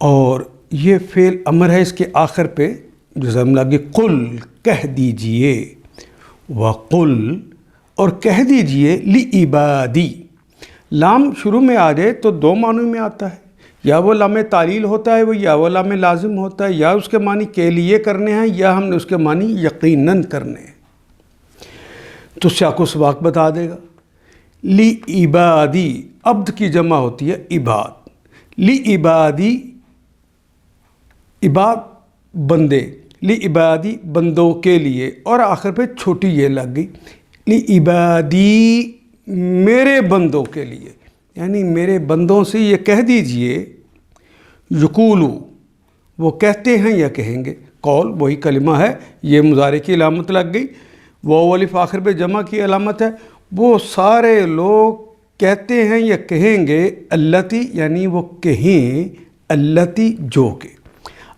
اور یہ فعل امر ہے، اس کے آخر پہ جو ضم لگی قل کہہ دیجئے، وقل اور کہہ دیجئے لعبادی۔ لام شروع میں آ جائے تو دو معنوں میں آتا ہے، یا وہ لام تعلیل ہوتا ہے یا وہ لام لازم ہوتا ہے، یا اس کے معنی کے لیے کرنے ہیں یا ہم نے اس کے معنی یقیناً کرنے ہیں، تو سیاق و سباق بتا دے گا۔ لعبادی عبد کی جمع ہوتی ہے عباد، لعبادی عباد بندے، لعبادی بندوں کے لیے، اور آخر پہ چھوٹی یہ لگ گئی لعبادی میرے بندوں کے لیے، یعنی میرے بندوں سے یہ کہہ دیجئے، یقولو وہ کہتے ہیں یا کہیں گے، قول وہی کلمہ ہے، یہ مضارع کی علامت لگ گئی، واو الف آخر پہ جمع کی علامت ہے، وہ سارے لوگ کہتے ہیں یا کہیں گے، اللتی یعنی وہ کہیں، اللتی جو کہ،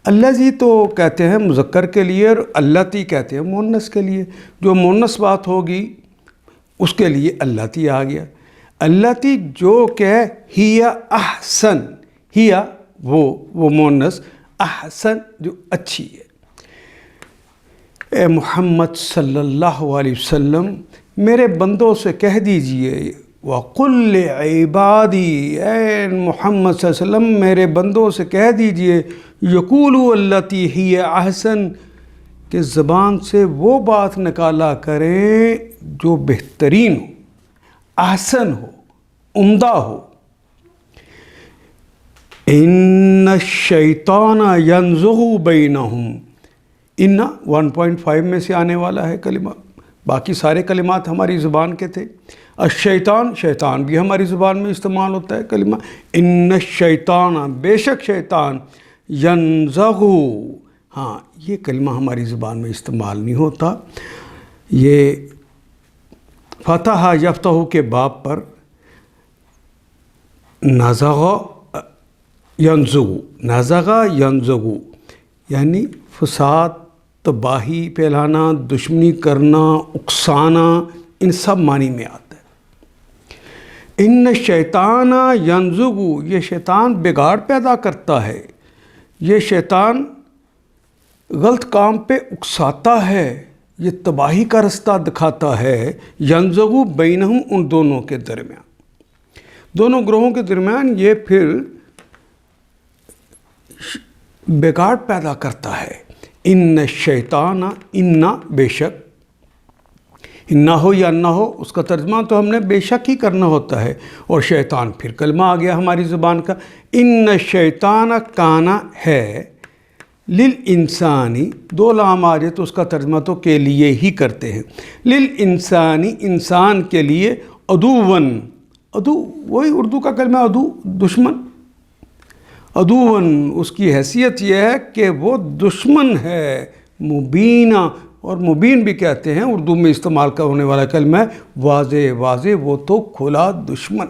الذی تو کہتے ہیں مذکر کے لیے اور اللتی کہتے ہیں مؤنث کے لیے، جو مؤنث بات ہوگی اس کے لیے اللتی آ گیا، اللتی جو کہ ہی احسن، ہی وہ مؤنث، احسن جو اچھی ہے۔ اے محمد صلی اللہ علیہ وسلم میرے بندوں سے کہہ دیجئے، وَقُلْ لِعِبَادِي اے محمد صلی اللہ علیہ وسلم میرے بندوں سے کہہ دیجئے، یقولوا التی ہی احسن کہ زبان سے وہ بات نکالا کریں جو بہترین ہو، احسن ہو، عمدہ ہو۔ ان الشیطان ینزغ بینہم، ان 1.5 میں سے آنے والا ہے کلمہ، باقی سارے کلمات ہماری زبان کے تھے۔ الشیطان، شیطان بھی ہماری زبان میں استعمال ہوتا ہے کلمہ، ان الشیطان بے شک شیطان، ینزغ، ہاں یہ کلمہ ہماری زبان میں استعمال نہیں ہوتا، یہ فتح یفتح کے باب پر نزغ ینزغ، نزغ ینزغ یعنی فساد، تباہی پھیلانا، دشمنی کرنا، اکسانا، ان سب معنی میں آتا ہے۔ ان الشیطان ینزغ، یہ شیطان بگاڑ پیدا کرتا ہے، یہ شیطان غلط کام پہ اکساتا ہے، یہ تباہی کا رستہ دکھاتا ہے، ینزغ بینہم ان دونوں کے درمیان، دونوں گروہوں کے درمیان یہ پھر بگاڑ پیدا کرتا ہے۔ ان الشیطان، ان بے شک، نہ ہو یا نہ ہو اس کا ترجمہ تو ہم نے بے شک ہی کرنا ہوتا ہے، اور شیطان پھر کلمہ آ گیا ہماری زبان کا، ان الشیطان کانا ہے، للانسانی دو لام آ جائے تو اس کا ترجمہ تو کے لیے ہی کرتے ہیں، للانسانی انسان کے لیے، عدوًا، عدو وہی اردو کا کلمہ عدو، دشمن، عدوًا اس کی حیثیت یہ ہے کہ وہ دشمن ہے، مبینہ، اور مبین بھی کہتے ہیں اردو میں استعمال کا ہونے والا کلمہ ہے، واضح، واضح وہ تو کھلا دشمن۔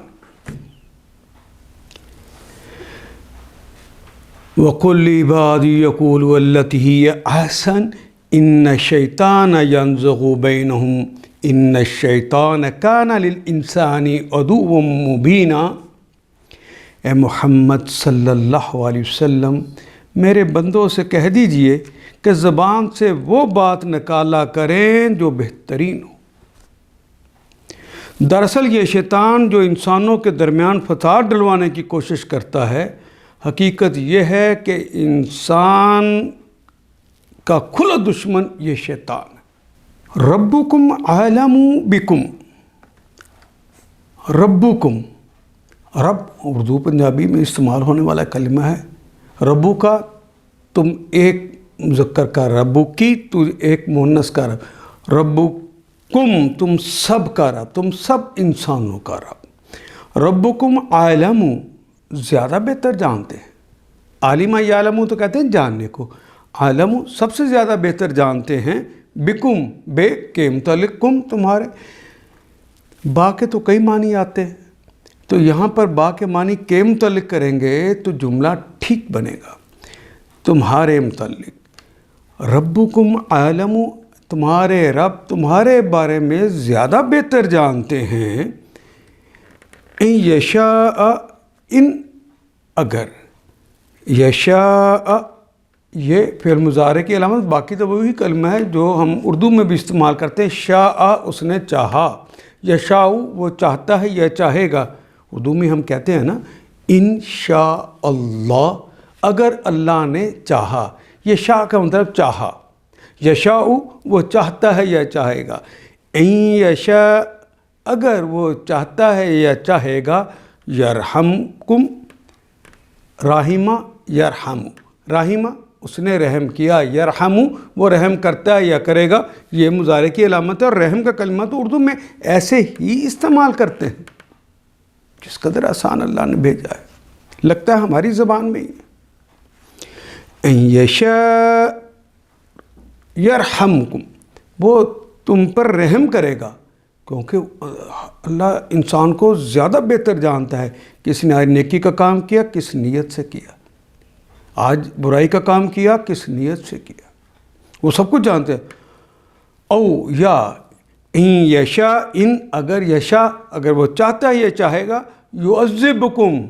وَقُلْ لِعِبَادِي يَقُولُوا الَّتِي هِيَ أَحْسَنُ إِنَّ الشَّيْطَانَ يَنزَغُ بَيْنَهُمْ إِنَّ الشَّيْطَانَ كَانَ لِلْإِنسَانِ عَدُوًّا مُبِينًا۔ اے محمد صلی اللہ علیہ وسلم میرے بندوں سے کہہ دیجئے کہ زبان سے وہ بات نکالا کریں جو بہترین ہو۔ دراصل یہ شیطان جو انسانوں کے درمیان فساد ڈلوانے کی کوشش کرتا ہے، حقیقت یہ ہے کہ انسان کا کھلا دشمن یہ شیطان ہے۔ ربکم عالم بکم، ربکم، رب اردو پنجابی میں استعمال ہونے والا کلمہ ہے، ربو کا تم ایک مذکر کا، ربو کی تو ایک مؤنث کا رب، ربکم تم سب کا رب، تم سب انسانوں کا رب، ربکم عالم زیادہ بہتر جانتے ہیں، عالمہ یعلم تو کہتے ہیں جاننے کو، عالم سب سے زیادہ بہتر جانتے ہیں، بکم بے کے متعلق، کم تمہارے، با کے تو کئی معنی آتے ہیں، تو یہاں پر با کے معنی کے متعلق کریں گے تو جملہ ٹھیک بنے گا، تمہارے متعلق، ربکم عالم تمہارے رب تمہارے بارے میں زیادہ بہتر جانتے ہیں، ان یشاء ان اگر، یشاء یہ فعل مضارع کی علامت، باقی تو وہی کلمہ ہے جو ہم اردو میں بھی استعمال کرتے ہیں. شاء اس نے چاہا، یشاء وہ چاہتا ہے یا چاہے گا. اردو میں ہم کہتے ہیں نا ان شاء اللہ، اگر اللہ نے چاہا. یشاء کا مطلب چاہا، یشاء وہ چاہتا ہے یا چاہے گا. ان یشاء اگر وہ چاہتا ہے یا چاہے گا. یرحمکم راہمہ یرحم، راہمہ اس نے رحم کیا، یرحم وہ رحم کرتا ہے یا کرے گا. یہ مضارع کی علامت ہے. اور رحم کا کلمہ تو اردو میں ایسے ہی استعمال کرتے ہیں، جس قدر آسان اللہ نے بھیجا ہے. لگتا ہے ہماری زبان میں ہی. ان یشاء یرحمکم وہ تم پر رحم کرے گا، کیونکہ اللہ انسان کو زیادہ بہتر جانتا ہے کس نے آج نیکی کا کام کیا، کس نیت سے کیا، آج برائی کا کام کیا، کس نیت سے کیا. وہ سب کچھ جانتے ہیں. او یا ان یشاء ان اگر یشاء اگر وہ چاہتا ہے یا چاہے گا. یعذبکم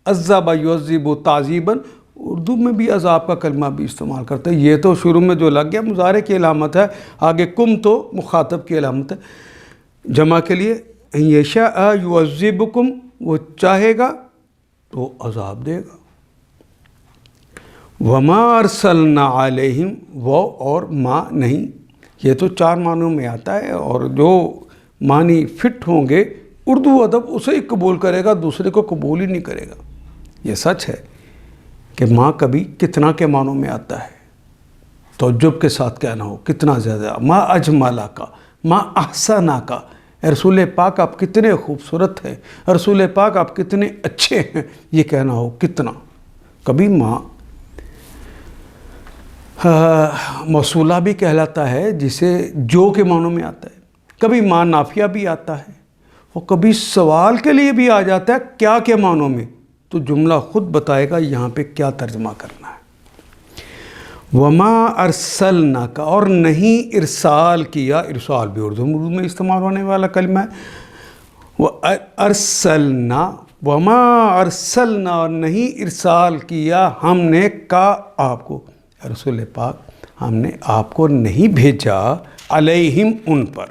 عذب یعذب تعذیبا، اردو میں بھی عذاب کا کلمہ بھی استعمال کرتے ہیں. یہ تو شروع میں جو لگ گیا مضارع کی علامت ہے، آگے کم تو مخاطب کی علامت ہے جمع کے لیے. ان یشاء یعذبکم وہ چاہے گا تو عذاب دے گا. وما ارسلنا علیہم وہ اور ما نہیں، یہ تو 4 معنوں میں آتا ہے، اور جو معنی فٹ ہوں گے اردو ادب اسے ہی قبول کرے گا، دوسرے کو قبول ہی نہیں کرے گا. یہ سچ ہے کہ ماں کبھی کتنا کے معنوں میں آتا ہے. تعجب کے ساتھ کہنا ہو کتنا زیادہ، ما اجملہ کا، ما احسنہ کا، رسول پاک آپ کتنے خوبصورت ہیں، رسول پاک آپ کتنے اچھے ہیں، یہ کہنا ہو کتنا. کبھی ماں موصولہ بھی کہلاتا ہے جسے جو کے معنوں میں آتا ہے، کبھی ماں نافیہ بھی آتا ہے، اور کبھی سوال کے لیے بھی آ جاتا ہے کیا کے معنوں میں. تو جملہ خود بتائے گا یہاں پہ کیا ترجمہ کرنا ہے. وما ارسلنا کا، اور نہیں ارسال کیا. ارسال بھی اردو میں استعمال ہونے والا کلمہ ہے. ارسلنا وما ارسلنا اور نہیں ارسال کیا ہم نے کا آپ کو، رسول پاک ہم نے آپ کو نہیں بھیجا علیہم ان پر،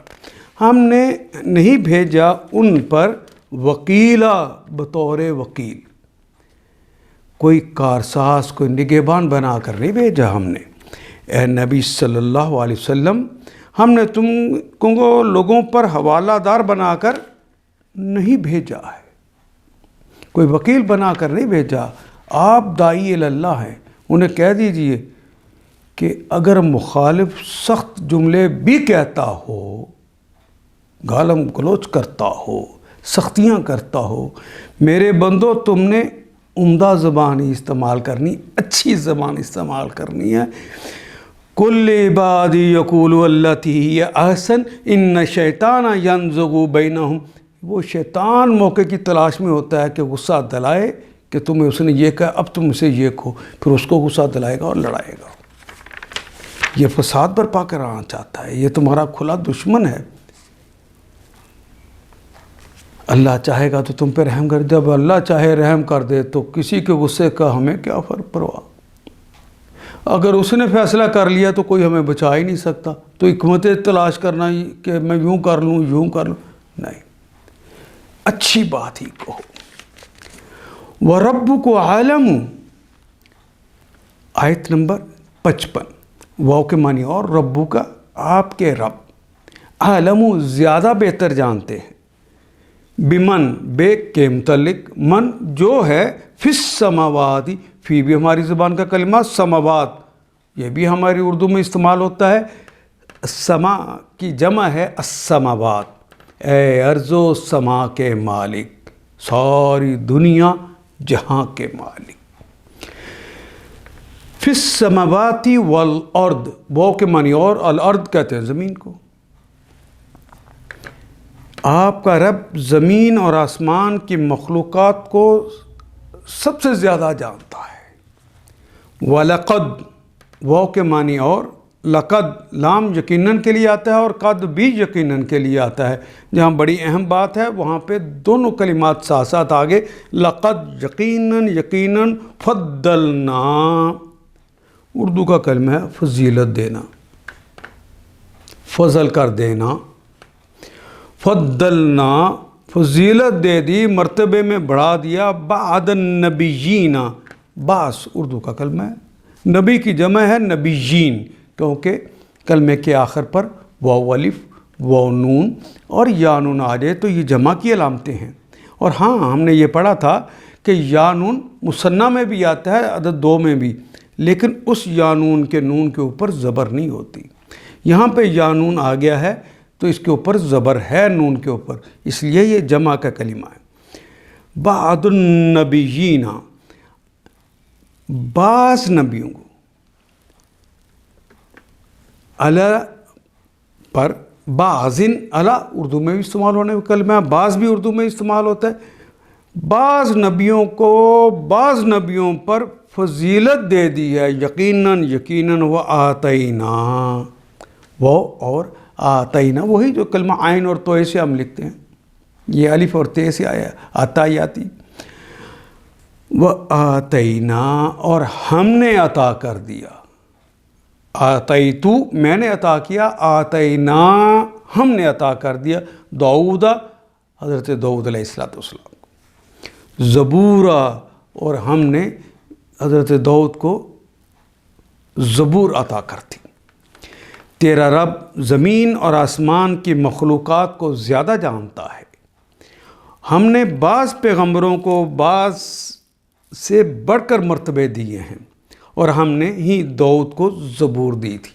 ہم نے نہیں بھیجا ان پر وکیلا بطور وکیل، کوئی کارساز کوئی نگہبان بنا کر نہیں بھیجا ہم نے. اے نبی صلی اللہ علیہ وسلم ہم نے تم کو لوگوں پر حوالہ دار بنا کر نہیں بھیجا ہے، کوئی وکیل بنا کر نہیں بھیجا. آپ داعی اللہ ہیں، انہیں کہہ دیجئے کہ اگر مخالف سخت جملے بھی کہتا ہو، گالم گلوچ کرتا ہو، سختیاں کرتا ہو، میرے بندو تم نے عمدہ زبان ہی استعمال کرنی، اچھی زبان استعمال کرنی ہے. کل عبادی یقولوا التی ہی احسن ان شیطان ینزغ بینہم. وہ شیطان موقع کی تلاش میں ہوتا ہے کہ غصہ دلائے کہ تمہیں اس نے یہ کہا اب تم اسے یہ کہو، پھر اس کو غصہ دلائے گا اور لڑائے گا. یہ فساد برپا کرانا چاہتا ہے، یہ تمہارا کھلا دشمن ہے. اللہ چاہے گا تو تم پہ رحم کر، جب اللہ چاہے رحم کر دے تو کسی کے غصے کا ہمیں کیا فرق پرواہ. اگر اس نے فیصلہ کر لیا تو کوئی ہمیں بچا ہی نہیں سکتا. تو حکمتیں تلاش کرنا کہ میں یوں کر لوں یوں کر لوں، نہیں، اچھی بات ہی کہو. وَرَبُّكُ عَالَمُ آیت نمبر 55. واو کے معنی اور ربو کا آپ کے رب، عالم زیادہ بہتر جانتے ہیں، بمن بے کے متعلق، من جو ہے فی السماوات، فی بھی ہماری زبان کا کلمہ، سماوات یہ بھی ہماری اردو میں استعمال ہوتا ہے. سما کی جمع ہے السماوات. اے ارض و سما کے مالک، ساری دنیا جہاں کے مالک. فی السماوات والارض، وہ کے معنی اور، الارض کہتے ہیں زمین کو. آپ کا رب زمین اور آسمان کی مخلوقات کو سب سے زیادہ جانتا ہے. وَلَقَدْ وہ کے معنی اور، لقد لام یقیناً کے لیے آتا ہے اور قد بھی یقیناً کے لیے آتا ہے. جہاں بڑی اہم بات ہے وہاں پہ دونوں کلمات ساتھ ساتھ آگے. لقد یقیناً یقیناً فضلنا اردو کا کلمہ ہے فضیلت دینا، فضل کر دینا. فضلنا فضیلت دے دی، مرتبے میں بڑھا دیا. بعد النبیین بعض اردو کا کلمہ ہے، نبی کی جمع ہے نبیین، کیونکہ کلمے کے آخر پر واو الف واو نون اور یا نون آ جائے تو یہ جمع کی علامتیں ہیں. اور ہاں ہم نے یہ پڑھا تھا کہ یا نون مثنیٰ میں بھی آتا ہے، عدد 2 میں بھی، لیکن اس یا نون کے نون کے اوپر زبر نہیں ہوتی. یہاں پہ یا نون آ گیا ہے تو اس کے اوپر زبر ہے نون کے اوپر، اس لیے یہ جمع کا کلمہ ہے. بعد النبیین بعض نبیوں کو، اللہ پر بعضن اللہ اردو میں بھی استعمال ہونے کا کلمہ ہے، بعض بھی اردو میں استعمال ہوتا ہے. بعض نبیوں کو بعض نبیوں پر فضیلت دے دی ہے، یقیناً یقیناً وہ آتینا، وہ اور آتینا وہی جو کلمہ عین اور توئے سے ہم لکھتے ہیں، یہ الف اور تے سے آیا آتا ہی آتی. وہ آتینا اور ہم نے عطا کر دیا. آتیتو میں نے عطا کیا، آتینا ہم نے عطا کر دیا. داؤد حضرت داؤد علیہ السلام کو زبورا اور ہم نے حضرت داؤد کو زبور عطا کر دی. تیرا رب زمین اور آسمان کی مخلوقات کو زیادہ جانتا ہے. ہم نے بعض پیغمبروں کو بعض سے بڑھ کر مرتبے دیے ہیں اور ہم نے ہی داؤد کو زبور دی تھی.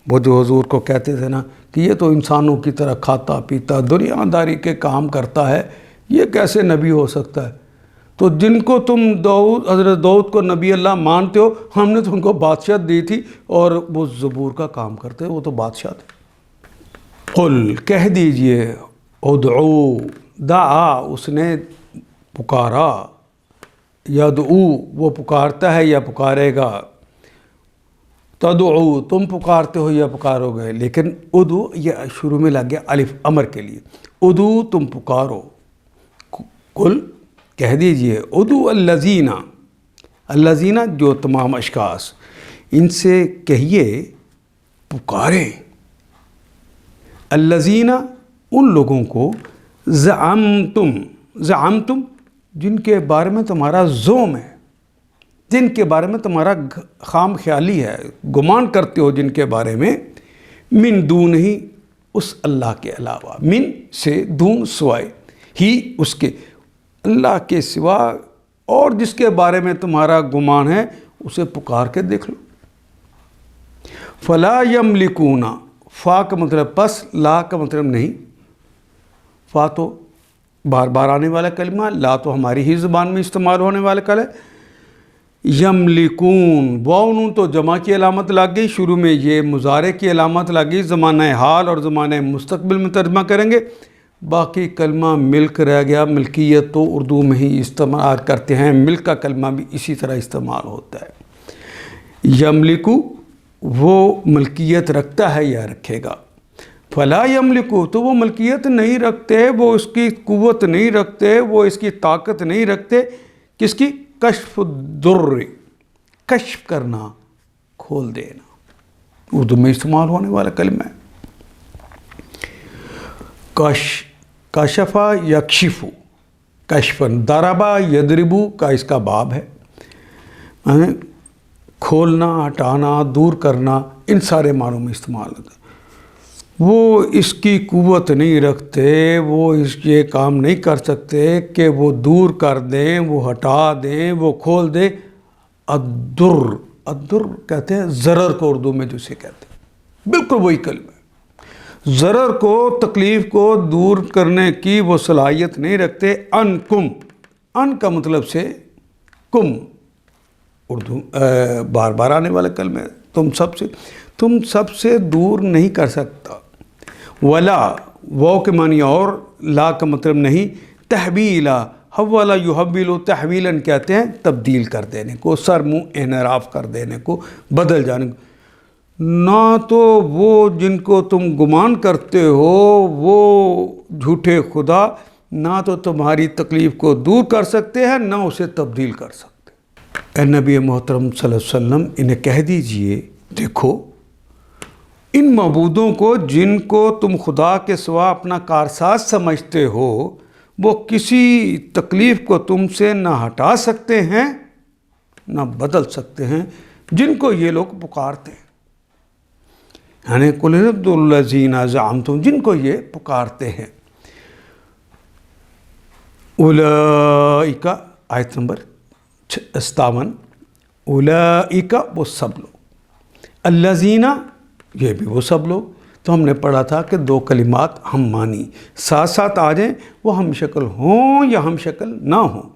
وہ جو حضور کو کہتے تھے نا کہ یہ تو انسانوں کی طرح کھاتا پیتا دنیا داری کے کام کرتا ہے، یہ کیسے نبی ہو سکتا ہے؟ تو جن کو تم حضرت داؤد کو نبی اللہ مانتے ہو، ہم نے تو ان کو بادشاہت دی تھی اور وہ زبور کا کام کرتے، وہ تو بادشاہ تھے. قل کہہ دیجئے، ادعو دعا اس نے پکارا، یدعو وہ پکارتا ہے یا پکارے گا، تدعو تم پکارتے ہو یا پکارو گے. لیکن ادعو یہ شروع میں لگ گیا الف امر کے لیے، ادعو تم پکارو. قل کہہ دیجئے، ادعو الذین الذین جو تمام اشخاص، ان سے کہیے پکاریں، الذین ان لوگوں کو، زعمتم جن کے بارے میں تمہارا زوم ہے، جن کے بارے میں تمہارا خام خیالی ہے، گمان کرتے ہو جن کے بارے میں، من دون ہی اس اللہ کے علاوہ، من سے دون سوائے، ہی اس کے، اللہ کے سوا اور جس کے بارے میں تمہارا گمان ہے اسے پکار کے دیکھ لو. فلا یملکون فا کا مطلب پس، لا کا مطلب نہیں. فا تو بار بار آنے والا کلمہ، لا تو ہماری ہی زبان میں استعمال ہونے والا کلمہ. یملکون واو نون تو جمع کی علامت لگ گئی، شروع میں یہ مضارع کی علامت لگ گئی. زمانہ حال اور زمانہ مستقبل میں ترجمہ کریں گے. باقی کلمہ ملک رہ گیا. ملکیت تو اردو میں ہی استعمال کرتے ہیں، ملک کا کلمہ بھی اسی طرح استعمال ہوتا ہے. یملکو وہ ملکیت رکھتا ہے یا رکھے گا. فلا یملکو تو وہ ملکیت نہیں رکھتے، وہ اس کی قوت نہیں رکھتے، وہ اس کی طاقت نہیں رکھتے. کس کی؟ کشف الضر، کشف کرنا، کھول دینا، اردو میں استعمال ہونے والا کلمہ ہے. کشفا یکشفو کشفن، ضربا یضربو کا اس کا باب ہے. کھولنا، ہٹانا، دور کرنا، ان سارے معنوں میں استعمال ہوتا ہے. وہ اس کی قوت نہیں رکھتے، وہ اس یہ کام نہیں کر سکتے کہ وہ دور کر دیں، وہ ہٹا دیں، وہ کھول دیں. الضر، الضر کہتے ہیں ضرر کو اردو میں جسے کہتے ہیں، بالکل وہی کلمہ ہے. ضرر کو، تکلیف کو دور کرنے کی وہ صلاحیت نہیں رکھتے. انکم، ان کا مطلب سے کم، اردو بار بار آنے والا کلمہ ہے. تم سب سے دور نہیں کر سکتا. ولا واو کے معنی اور، لا کا مطلب نہیں. تحویلا، حولا یحولو تحویلاً کہتے ہیں تبدیل کر دینے کو، سر منہ انحراف کر دینے کو، بدل جانے کو. نہ تو وہ جن کو تم گمان کرتے ہو وہ جھوٹے خدا نہ تو تمہاری تکلیف کو دور کر سکتے ہیں نہ اسے تبدیل کر سکتے۔ اے نبی محترم صلی اللہ علیہ وسلم انہیں کہہ دیجئے، دیکھو ان معبودوں کو جن کو تم خدا کے سوا اپنا کارساز سمجھتے ہو وہ کسی تکلیف کو تم سے نہ ہٹا سکتے ہیں نہ بدل سکتے ہیں جن کو یہ لوگ پکارتے ہیں، یعنی قُلِ اعْبُدُوا الَّذِينَ زَعَمْتُمْ، جن کو یہ پکارتے ہیں۔ اولئک، آیت نمبر 57، اولئک وہ سب لوگ، الذین یہ بھی وہ سب لوگ۔ تو ہم نے پڑھا تھا کہ دو کلمات ہم معنی ساتھ ساتھ آ جائیں، وہ ہم شکل ہوں یا ہم شکل نہ ہوں،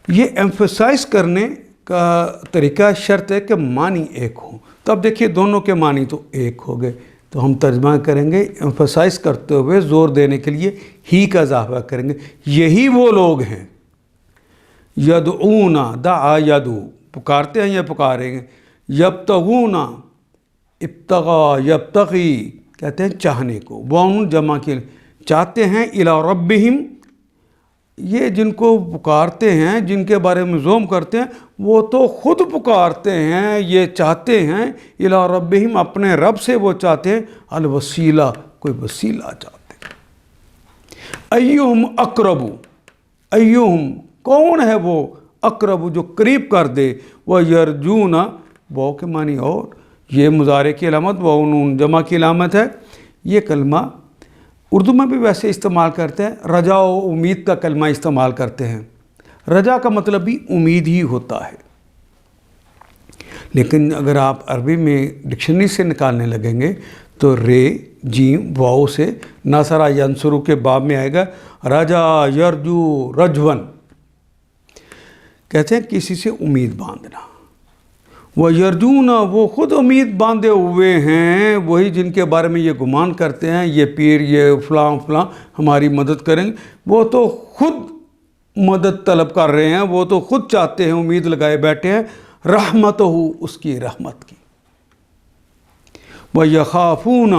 یہ ایمفسائز کرنے کا طریقہ شرط ہے کہ معنی ایک ہوں۔ تو اب دیکھیے دونوں کے معنی تو ایک ہو گئے، تو ہم ترجمہ کریں گے ایمفسائز کرتے ہوئے زور دینے کے لیے ہی کا اضافہ کریں گے، یہی وہ لوگ ہیں، یدعون دعا یدعو، پکارتے ہیں یا پکاریں گے، یبتغون ابتغا یبتغی کہتے ہیں چاہنے کو، وَأَنُّ جمع کے چاہتے ہیں، الی ربہم یہ جن کو پکارتے ہیں جن کے بارے میں زوم کرتے ہیں وہ تو خود پکارتے ہیں، یہ چاہتے ہیں الی ربہم اپنے رب سے وہ چاہتے ہیں، الوسیلہ کوئی وسیلہ چاہتے ہیں، ایہم اقرب، ایہم کون ہے وہ، اقرب جو قریب کر دے، وہ یرجون وہ کے معنی اور یہ مضارع کی علامت وہ نون جمع کی علامت ہے۔ یہ کلمہ اردو میں بھی ویسے استعمال کرتے ہیں، رجا و امید کا کلمہ استعمال کرتے ہیں، رجا کا مطلب بھی امید ہی ہوتا ہے، لیکن اگر آپ عربی میں ڈکشنری سے نکالنے لگیں گے تو رے جیم واؤ سے نصرہ ینصرو کے باب میں آئے گا رجا یرجو رجون، کہتے ہیں کسی سے امید باندھنا، وہ یرجون وہ خود امید باندھے ہوئے ہیں، وہی جن کے بارے میں یہ گمان کرتے ہیں یہ پیر یہ فلاں فلاں ہماری مدد کریں گے، وہ تو خود مدد طلب کر رہے ہیں، وہ تو خود چاہتے ہیں، امید لگائے بیٹھے ہیں رحمتہ اس کی رحمت کی۔ وَيَخَافُونَ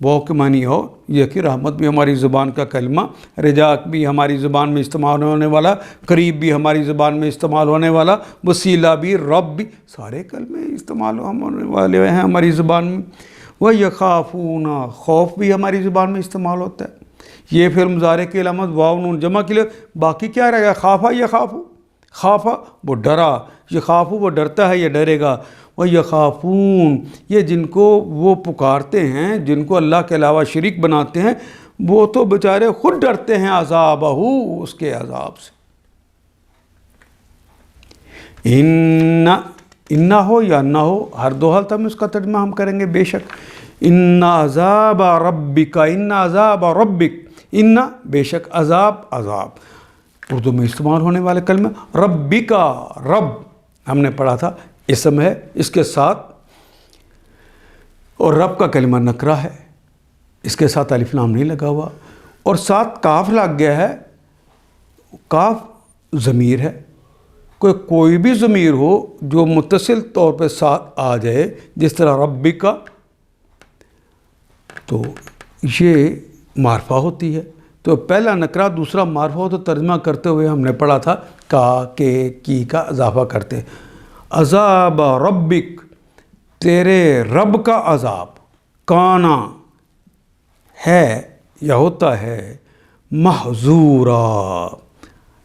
وہ کے معنی ہو یہ کہ رحمت بھی ہماری زبان کا کلمہ، رجاء بھی ہماری زبان میں استعمال ہونے والا، قریب بھی ہماری زبان میں استعمال ہونے والا، وسیلہ بھی، رب بھی، سارے کلمے استعمال ہونے والے ہیں ہماری زبان میں۔ وَيَخَافُونَ خوف بھی ہماری زبان میں استعمال ہوتا ہے، یہ پھر مضارع کی علامت واو نون جمع کے لیے، باقی کیا رہے گا، خافا یخافو، خافا وہ ڈرا، یخافو وہ ڈرتا ہے یا ڈرے گا، وَيَخَافُونَ یہ جن کو وہ پکارتے ہیں جن کو اللہ کے علاوہ شریک بناتے ہیں وہ تو بیچارے خود ڈرتے ہیں عذابہ اس کے عذاب سے۔ ان ہو یا نہ ہو ہر دو حالت میں اس کا ترجمہ ہم کریں گے بے شک، ان عذاب ربک، ان عذاب ربک، ان بے شک عذاب، عذاب اردو میں استعمال ہونے والے کلمہ، ربک رب ہم نے پڑھا تھا اسم ہے اس کے ساتھ، اور رب کا کلمہ نکرہ ہے اس کے ساتھ الف لام نہیں لگا ہوا، اور ساتھ کاف لگ گیا ہے، کاف ضمیر ہے، کوئی بھی ضمیر ہو جو متصل طور پہ ساتھ آ جائے جس طرح ربک کا تو یہ معرفہ ہوتی ہے، تو پہلا نکرہ دوسرا معرفہ ہو تو ترجمہ کرتے ہوئے ہم نے پڑھا تھا کا کے کی کا اضافہ کرتے، عذاب ربک تیرے رب کا عذاب، کانا ہے یا ہوتا ہے، محظورا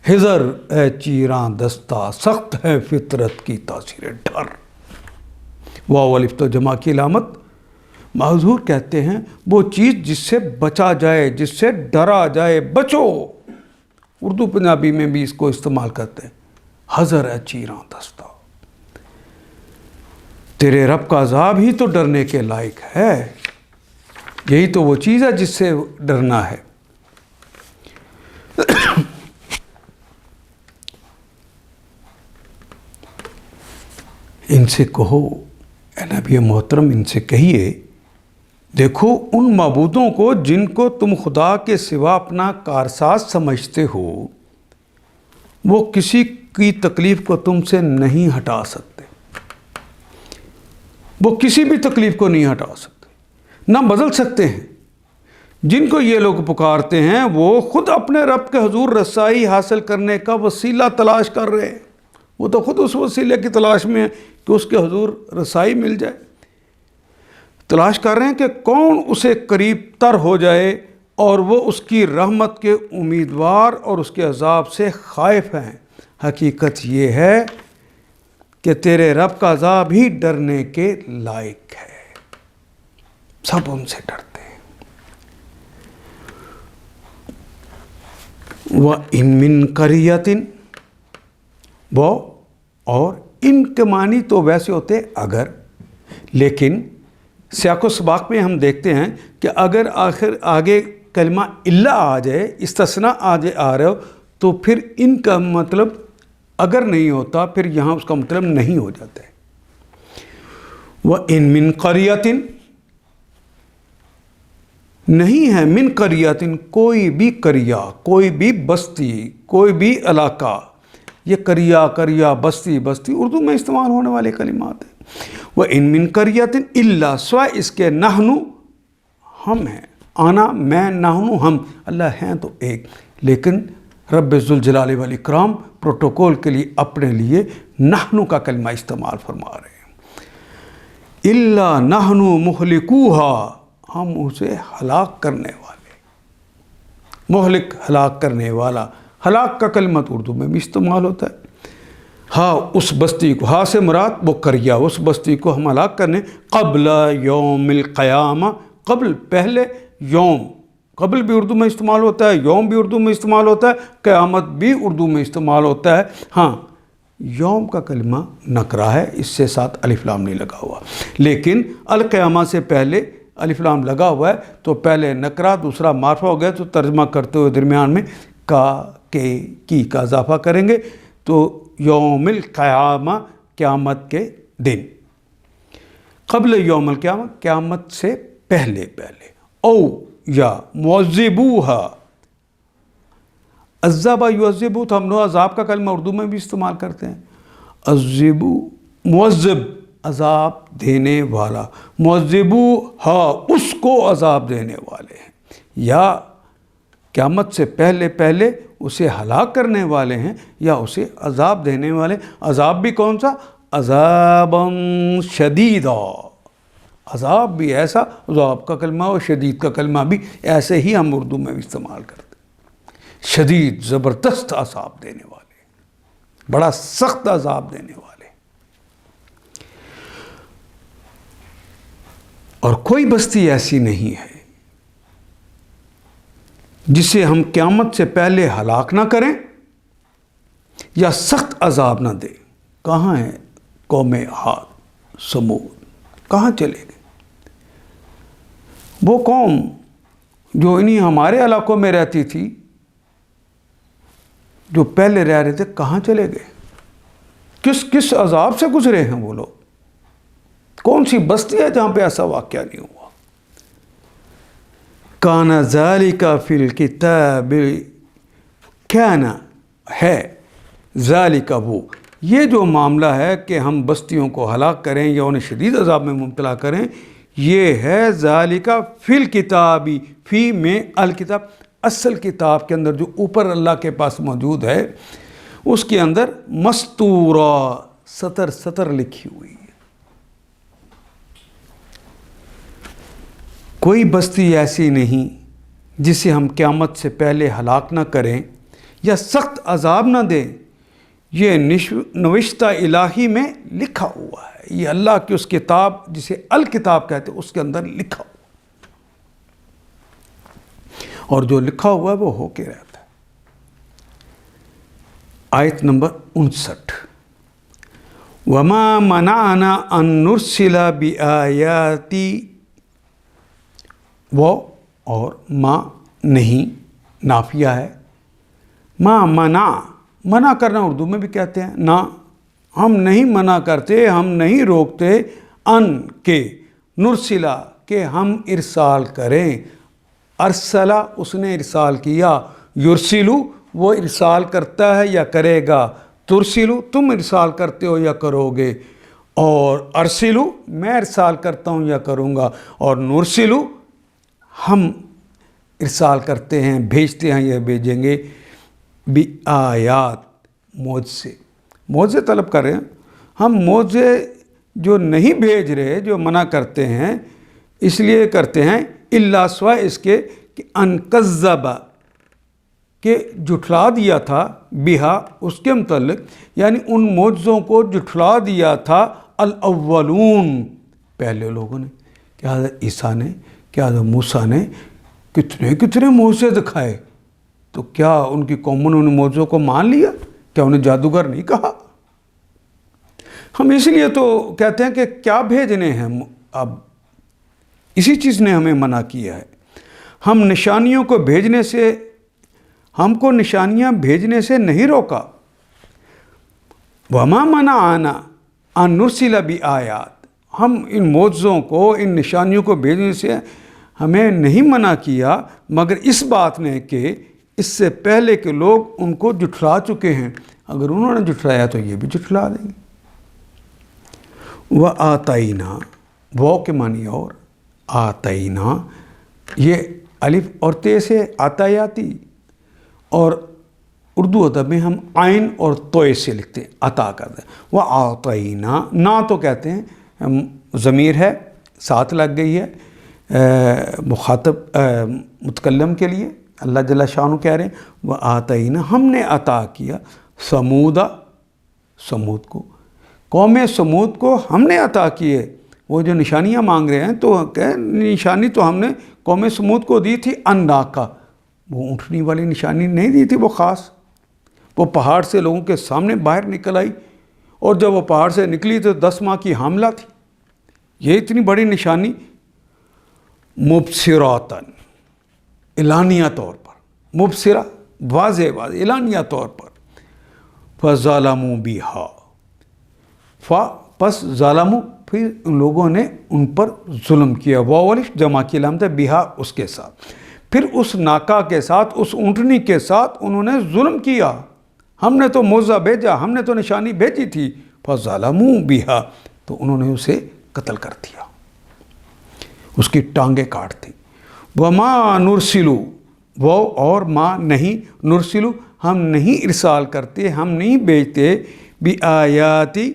حذر اے چیراں دستہ، سخت ہے فطرت کی تاثیر ڈر، واو الف تو جمع کی علامت، محظور کہتے ہیں وہ چیز جس سے بچا جائے، جس سے ڈرا جائے، بچو، اردو پنجابی میں بھی اس کو استعمال کرتے ہیں، حذر اے چیراں دستہ، تیرے رب کا عذاب ہی تو ڈرنے کے لائق ہے، یہی تو وہ چیز ہے جس سے ڈرنا ہے۔ ان سے کہو اے نبی محترم، ان سے کہیے دیکھو ان معبودوں کو جن کو تم خدا کے سوا اپنا کارساز سمجھتے ہو وہ کسی کی تکلیف کو تم سے نہیں ہٹا سکتے، وہ کسی بھی تکلیف کو نہیں ہٹا سکتے، نہ بدل سکتے ہیں۔ جن کو یہ لوگ پکارتے ہیں وہ خود اپنے رب کے حضور رسائی حاصل کرنے کا وسیلہ تلاش کر رہے ہیں، وہ تو خود اس وسیلے کی تلاش میں ہیں کہ اس کے حضور رسائی مل جائے، تلاش کر رہے ہیں کہ کون اسے قریب تر ہو جائے، اور وہ اس کی رحمت کے امیدوار اور اس کے عذاب سے خائف ہیں۔ حقیقت یہ ہے کہ تیرے رب کا عذاب ہی ڈرنے کے لائق ہے، سب ان سے ڈرتے ہیں۔ وَإِن مِّن قَرْيَةٍ، وہ اور ان کے معنی تو ویسے ہوتے اگر، لیکن سیاق و سباق میں ہم دیکھتے ہیں کہ اگر آگے کلمہ الا آ جائے، استثناء آ رہے ہو، تو پھر ان کا مطلب اگر نہیں ہوتا، پھر یہاں اس کا مطلب نہیں ہو جاتا ہے۔ وَإِن مِّن قَرْيَةٍ، نہیں ہے من قریۃ، کوئی بھی قریہ، کوئی بھی بستی، کوئی بھی علاقہ۔ یہ قریہ بستی اردو میں استعمال ہونے والے کلمات ہیں۔ وَإِن مِّن قَرْيَةٍ إِلَّا، سوائے اس کے نحن، ہم ہیں، آنا میں، نحن ہم، اللہ ہیں تو ایک، لیکن رب ذوالجلال والاکرام پروٹوکول کے لیے اپنے لیے نحن کا کلمہ استعمال فرما رہے ہیں۔ إِلَّا نَحْنُ مُهْلِكُوهَا، ہم اسے ہلاک کرنے والے، مہلک ہلاک کرنے والا، ہلاک کا کلمہ اردو میں بھی استعمال ہوتا ہے۔ ہاں اس بستی کو، ہاں سے مراد وہ قریہ، اس بستی کو ہم ہلاک کرنے، قبل یوم القیامہ، قبل پہلے، یوم قبل بھی اردو میں استعمال ہوتا ہے، یوم بھی اردو میں استعمال ہوتا ہے، قیامت بھی اردو میں استعمال ہوتا ہے۔ ہاں یوم کا کلمہ نکرہ ہے، اس سے ساتھ الف لام نہیں لگا ہوا، لیکن القیامہ سے پہلے الف لام لگا ہوا ہے، تو پہلے نکرہ دوسرا معرفہ ہو گیا، تو ترجمہ کرتے ہوئے درمیان میں کا، کے، کی کا اضافہ کریں گے، تو یوم القیامہ، قیامت کے دن، قبل یوم القیامہ، قیامت سے پہلے، او یا معذبوہا، عذبہ یعذبو، تو ہم لوگ عذاب کا کلمہ اردو میں بھی استعمال کرتے ہیں، عذبو، معذب، عذاب دینے والا، معذبو ہا، اس کو عذاب دینے والے ہیں، یا قیامت سے پہلے اسے ہلاک کرنے والے ہیں، یا اسے عذاب دینے والے۔ عذاب بھی کون سا؟ عذابا شدیدا، عذاب بھی ایسا، عذاب کا کلمہ اور شدید کا کلمہ بھی ایسے ہی ہم اردو میں بھی استعمال کرتے ہیں۔ شدید، زبردست عذاب دینے والے، بڑا سخت عذاب دینے والے۔ اور کوئی بستی ایسی نہیں ہے جسے ہم قیامت سے پہلے ہلاک نہ کریں یا سخت عذاب نہ دیں۔ کہاں ہے قوم عاد، سمود، کہاں چلے گئے؟ وہ قوم جو انہی ہمارے علاقوں میں رہتی تھی، جو پہلے رہ رہے تھے، کہاں چلے گئے؟ کس عذاب سے گزرے ہیں وہ لوگ؟ کون سی بستی ہے جہاں پہ ایسا واقعہ نہیں ہوا؟ کان ذالک فی الکتاب، کان ہے، ذالک وہ، یہ جو معاملہ ہے کہ ہم بستیوں کو ہلاک کریں یا انہیں شدید عذاب میں مبتلا کریں، یہ ہے ذالک فی الکتاب، فی میں الکتاب، اصل کتاب کے اندر جو اوپر اللہ کے پاس موجود ہے، اس کے اندر مستورہ، سطر لکھی ہوئی ہے۔ کوئی بستی ایسی نہیں جسے ہم قیامت سے پہلے ہلاک نہ کریں یا سخت عذاب نہ دیں، یہ نوشتہ الہی میں لکھا ہوا ہے، یہ اللہ کی اس کتاب جسے الکتاب کہتے ہیں اس کے اندر لکھا ہوا، اور جو لکھا ہوا ہے وہ ہو کے رہتا ہے۔ آیت نمبر 59، وَمَا مَنَعَنَا أَن نُرْسِلَ بِآيَاتِ، وہ اور ما نہیں نافیہ ہے، ما منع کرنا اردو میں بھی کہتے ہیں، نہ، ہم نہیں منع کرتے، ہم نہیں روکتے، ان کے، نرسلا کہ ہم ارسال کریں، ارسلہ اس نے ارسال کیا، یرسلو وہ ارسال کرتا ہے یا کرے گا، ترسلو تم ارسال کرتے ہو یا کرو گے، اور ارسلو میں ارسال کرتا ہوں یا کروں گا، اور نرسلو ہم ارسال کرتے ہیں، بھیجتے ہیں یا بھیجیں گے، بھی آیات معجزے، معجزے طلب کر رہے ہیں ہم، معجزے جو نہیں بھیج رہے، جو منع کرتے ہیں، اس لیے کرتے ہیں الا سوائے اس کے کہ ان کذب کہ جھٹلا دیا تھا، بہا اس کے متعلق، یعنی ان معجزوں کو جھٹلا دیا تھا الاولون پہلے لوگوں نے، کیا حضرت عیسیٰ نے، کیا حضرت موسیٰ نے کتنے معجزے دکھائے، تو کیا ان کی قوموں نے ان معجزوں کو مان لیا؟ کیا انہیں جادوگر نہیں کہا؟ ہم اس لیے تو کہتے ہیں کہ کیا بھیجنے ہیں، اب اسی چیز نے ہمیں منع کیا ہے، ہم نشانیوں کو بھیجنے سے، ہم کو نشانیاں بھیجنے سے نہیں روکا، وما منعنا ان نرسل بآیات، ہم ان معجزوں کو، ان نشانیوں کو بھیجنے سے ہمیں نہیں منع کیا، مگر اس بات نے کہ اس سے پہلے کے لوگ ان کو جھٹلا چکے ہیں، اگر انہوں نے جھٹلایا تو یہ بھی جھٹلا دیں گے۔ وآتینا، وہ کے معنی اور آتینا، یہ الف اور تے سے آتایاتی، اور اردو ادب میں ہم عین اور توئے سے لکھتے ہیں، عطا کرتے ہیں، وآتینا، نا تو کہتے ہیں ضمیر ہے ساتھ لگ گئی ہے مخاطب متکلم کے لیے، اللہ جل شانہ کہہ رہے ہیں وآتینا، ہم نے عطا کیا سمودا، سمود کو، قوم سمود کو ہم نے عطا کیے، وہ جو نشانیاں مانگ رہے ہیں تو نشانی تو ہم نے قوم سمود کو دی تھی، الناقہ، وہ اونٹنی والی نشانی نہیں دی تھی، وہ خاص، وہ پہاڑ سے لوگوں کے سامنے باہر نکل آئی، اور جب وہ پہاڑ سے نکلی تو 10 ماہ کی حاملہ تھی، یہ اتنی بڑی نشانی، مبصراتن، اعلانیہ طور پر، مبصرہ واضح اعلانیہ طور پر، فظلموا بہا، پس ظالموا، پھر ان لوگوں نے ان پر ظلم کیا، واولف جمع کی علامت ہے، بہا اس کے ساتھ، پھر اس ناکا کے ساتھ، اس اونٹنی کے ساتھ انہوں نے ظلم کیا، ہم نے تو معجزہ بھیجا، ہم نے تو نشانی بھیجی تھی، فظلموا بہا، تو انہوں نے اسے قتل کر دیا، اس کی ٹانگیں کاٹ دیں، وما نرسلو، وہ اور ما نہیں، نرسلو ہم نہیں ارسال کرتے، ہم نہیں بھیجتے، بآیاتی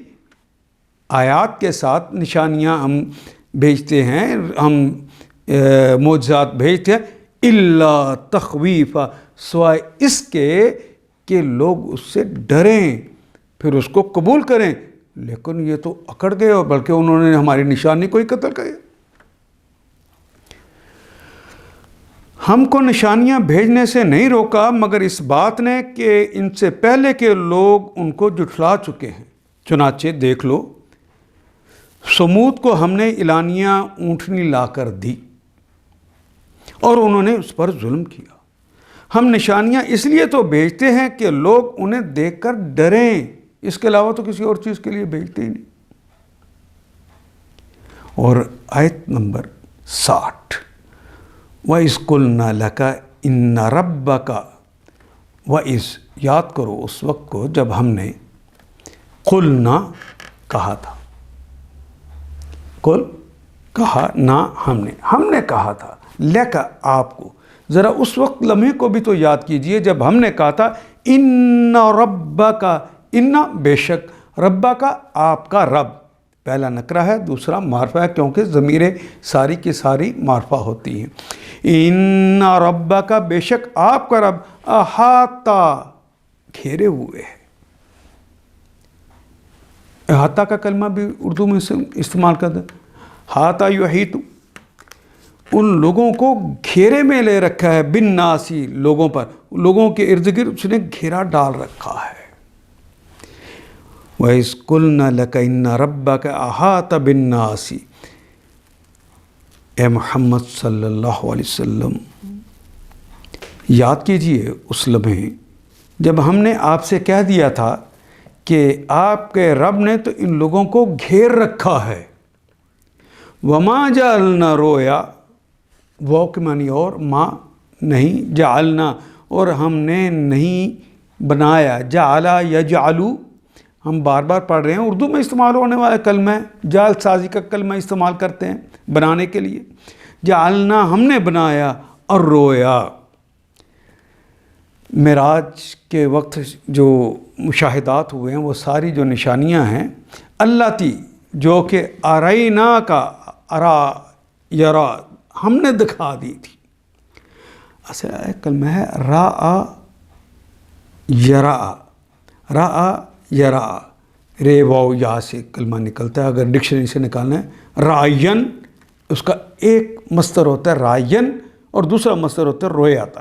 آیات کے ساتھ، نشانیاں ہم بھیجتے ہیں، ہم معجزات بھیجتے ہیں، الا تخویفا، سوائے اس کے کہ لوگ اس سے ڈریں پھر اس کو قبول کریں، لیکن یہ تو اکڑ گئے، اور بلکہ انہوں نے ہماری نشانی کو ہی قتل کیا۔ ہم کو نشانیاں بھیجنے سے نہیں روکا، مگر اس بات نے کہ ان سے پہلے کے لوگ ان کو جھٹلا چکے ہیں، چنانچہ دیکھ لو سمود کو ہم نے اعلانیہ اونٹنی لا کر دی اور انہوں نے اس پر ظلم کیا، ہم نشانیاں اس لیے تو بھیجتے ہیں کہ لوگ انہیں دیکھ کر ڈریں، اس کے علاوہ تو کسی اور چیز کے لیے بھیجتے ہی نہیں۔ اور آیت نمبر 60، وَإِذْ قُلْنَا لَكَ إِنَّ رَبَّكَ، وَإِذْ، یاد کرو اس وقت کو جب ہم نے قُلْنَا کہا تھا، قل کہا، نا ہم نے کہا تھا، لَكَ آپ کو، ذرا اس وقت لمحے کو بھی تو یاد کیجئے جب ہم نے کہا تھا اِنَّ رَبَّكَ، اِنَّ بے شک، رَبَّكَ آپ کا رب، پہلا نکرہ ہے، دوسرا معرفہ ہے، کیونکہ ضمیریں ساری کی ساری معرفہ ہوتی ہیں، اِنَّ رَبَّكَ بے شک آپ کا رب، احاطہ گھیرے ہوئے ہے، احاطہ کا کلمہ بھی اردو میں استعمال کرتے ہیں، احاطہ یحیط، ان لوگوں کو گھیرے میں لے رکھا ہے، بالناسی لوگوں پر، لوگوں کے ارد گرد اس نے گھیرا ڈال رکھا ہے۔ وَإِذْ قُلْنَا لَكَ إِنَّ رَبَّكَ أَحَاطَ بِالنَّاسِ، اے محمد صلی اللہ علیہ وسلم یاد کیجئے اس لمحے جب ہم نے آپ سے کہہ دیا تھا کہ آپ کے رب نے تو ان لوگوں کو گھیر رکھا ہے، وَمَا جَعَلْنَا رُؤْيَا، وہ کے معنی اور، ما نہیں، جعلنا اور ہم نے نہیں بنایا، جعلا یجعلو ہم بار بار پڑھ رہے ہیں، اردو میں استعمال ہونے والا کلمہ ہے، جعل سازی کا کلمہ استعمال کرتے ہیں بنانے کے لیے. جعلنا ہم نے بنایا، اور رویا. معراج کے وقت جو مشاہدات ہوئے ہیں وہ ساری جو نشانیاں ہیں، اللہ تی جو کہ ارائنا کا ارا یرا ہم نے دکھا دی تھی. اصل کلمہ ہے را یرا، را یرا، رے واو یا سے کلمہ نکلتا ہے. اگر ڈکشنری سے نکالنا ہے رائن، اس کا ایک مصدر ہوتا ہے رائن اور دوسرا مصدر ہوتا ہے رویاتن.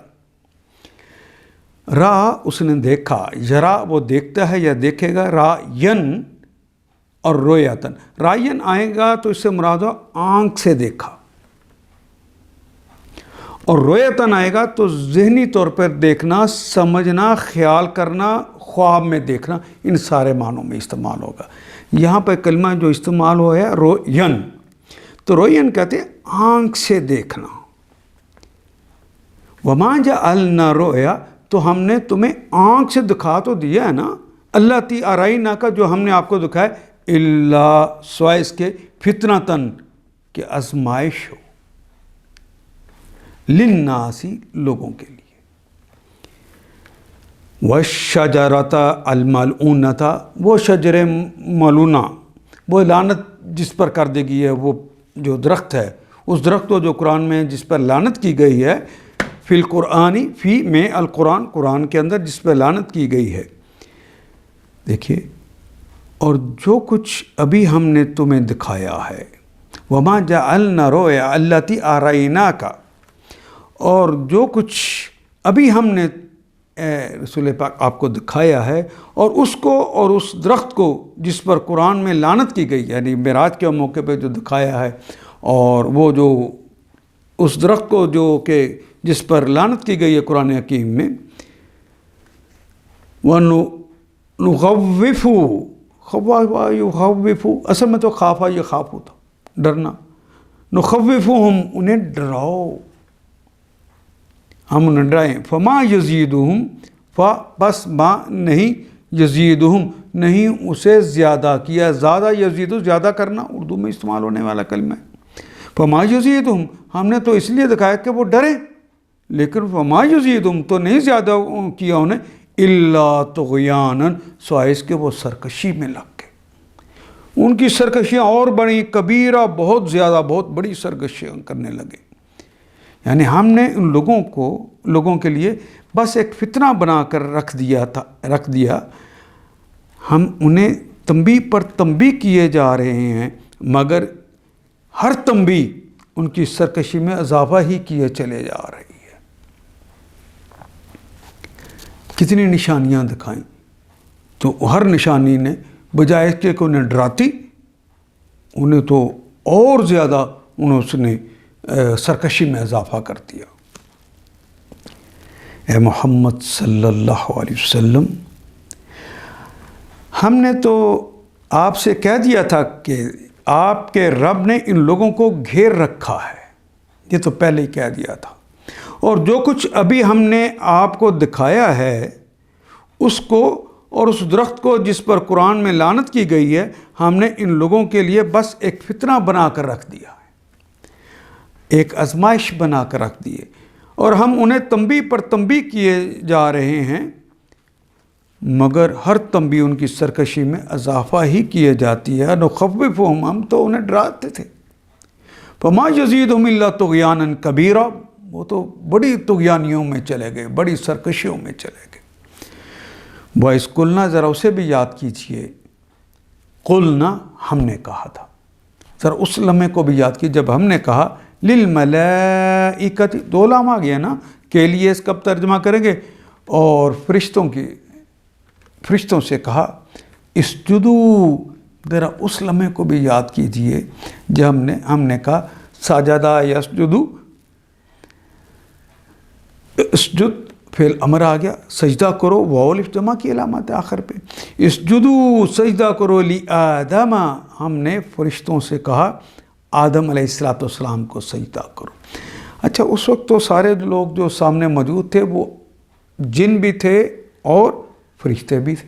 را اس نے دیکھا، یرا وہ دیکھتا ہے یا دیکھے گا، رائن اور رویاتن. رائن آئے گا تو اس سے مراد ہو آنکھ سے دیکھا، اور رویاتن آئے گا تو ذہنی طور پر دیکھنا، سمجھنا، خیال کرنا، خواب میں دیکھنا، ان سارے معنوں میں استعمال ہوگا. یہاں پہ کلمہ جو استعمال ہوا ہے روین، تو روین کہتے ہیں آنکھ سے دیکھنا. وما جعلنا رؤیا، تو ہم نے تمہیں آنکھ سے دکھا تو دیا ہے نا، اللہ تی ارائنا کا جو ہم نے آپ کو دکھایا، اللہ سوائے اس کے فتنتن کہ آزمائش ہو، للناسی لوگوں کے لیے. والشجرۃ الملعونۃ، وہ شجر ملعونہ، وہ لعنت جس پر کر دی گئی ہے، وہ جو درخت ہے، اس درخت کو جو قرآن میں جس پر لعنت کی گئی ہے، فی القرآنی، فی میں القرآن، قرآن کے اندر جس پر لعنت کی گئی ہے. دیکھیے، اور جو کچھ ابھی ہم نے تمہیں دکھایا ہے، وما جعلنا رؤیا التی اریناک، اور جو کچھ ابھی ہم نے رسول پاک آپ کو دکھایا ہے، اور اس کو، اور اس درخت کو جس پر قرآن میں لعنت کی گئی، یعنی معراج کے موقع پہ جو دکھایا ہے، اور وہ جو اس درخت کو جو کہ جس پر لعنت کی گئی ہے قرآن حکیم میں، وَنُخَوِّفُ، خَوَّفُ اصل میں تو خافا، یہ خوف ہوتا ڈرنا. نخوفہم انہیں ڈراؤ، ہم انہیں ڈرائیں. فما یزیدہم، بس ما نہیں، یزیدہم نہیں اسے زیادہ کیا. زیادہ یزید زیادہ کرنا اردو میں استعمال ہونے والا کلمہ ہے. فما یزیدہم ہم نے تو اس لیے دکھایا کہ وہ ڈرے، لیکن فما یزیدہم تو نہیں زیادہ کیا انہیں، الا طغیانا سوائے اس کے وہ سرکشی میں لگ گئے. ان کی سرکشیاں اور بڑی کبیرہ، بہت زیادہ، بہت بڑی سرکشیاں کرنے لگے. یعنی ہم نے ان لوگوں کے لیے بس ایک فتنہ بنا کر رکھ دیا. ہم انہیں تنبیہ پر تنبیہ کیے جا رہے ہیں، مگر ہر تنبیہ ان کی سرکشی میں اضافہ ہی کیے چلے جا رہی ہے. کتنی نشانیاں دکھائیں، تو ہر نشانی نے بجائے کہ انہیں ڈراتی، انہیں تو اور زیادہ اس نے سرکشی میں اضافہ کر دیا. اے محمد صلی اللہ علیہ وسلم، ہم نے تو آپ سے کہہ دیا تھا کہ آپ کے رب نے ان لوگوں کو گھیر رکھا ہے، یہ تو پہلے ہی کہہ دیا تھا. اور جو کچھ ابھی ہم نے آپ کو دکھایا ہے، اس کو اور اس درخت کو جس پر قرآن میں لعنت کی گئی ہے، ہم نے ان لوگوں کے لیے بس ایک فتنہ بنا کر رکھ دیا ہے، ایک آزمائش بنا کر رکھ دیے. اور ہم انہیں تنبیہ پر تنبیہ کیے جا رہے ہیں، مگر ہر تنبیہ ان کی سرکشی میں اضافہ ہی کیے جاتی ہے. نخوفہم ہم تو انہیں ڈراتے تھے. فما یزیدہم الا طغیانا کبیرا، وہ تو بڑی طغیانیوں میں چلے گئے، بڑی سرکشیوں میں چلے گئے. وَإِذْ قُلْنَا، ذرا اسے بھی یاد کیجئے، قلنا ہم نے کہا تھا. ذرا اس لمحے کو بھی یاد کیجئے جب ہم نے کہا للملائکۃ، دو لام آ گیا نا، کے لیے اس کب ترجمہ کریں گے، اور فرشتوں سے کہا اسجدو. ذرا اس لمحے کو بھی یاد کیجئے جب ہم نے کہا سجدہ یسجدو، اسجد فعل امر آ گیا، سجدہ کرو، واو الف جمع کی علامت آخر پہ. اسجدو سجدہ کرو لی آدم، ہم نے فرشتوں سے کہا آدم علیہ السلام کو سجدہ کرو. اچھا، اس وقت تو سارے لوگ جو سامنے موجود تھے وہ جن بھی تھے اور فرشتے بھی تھے.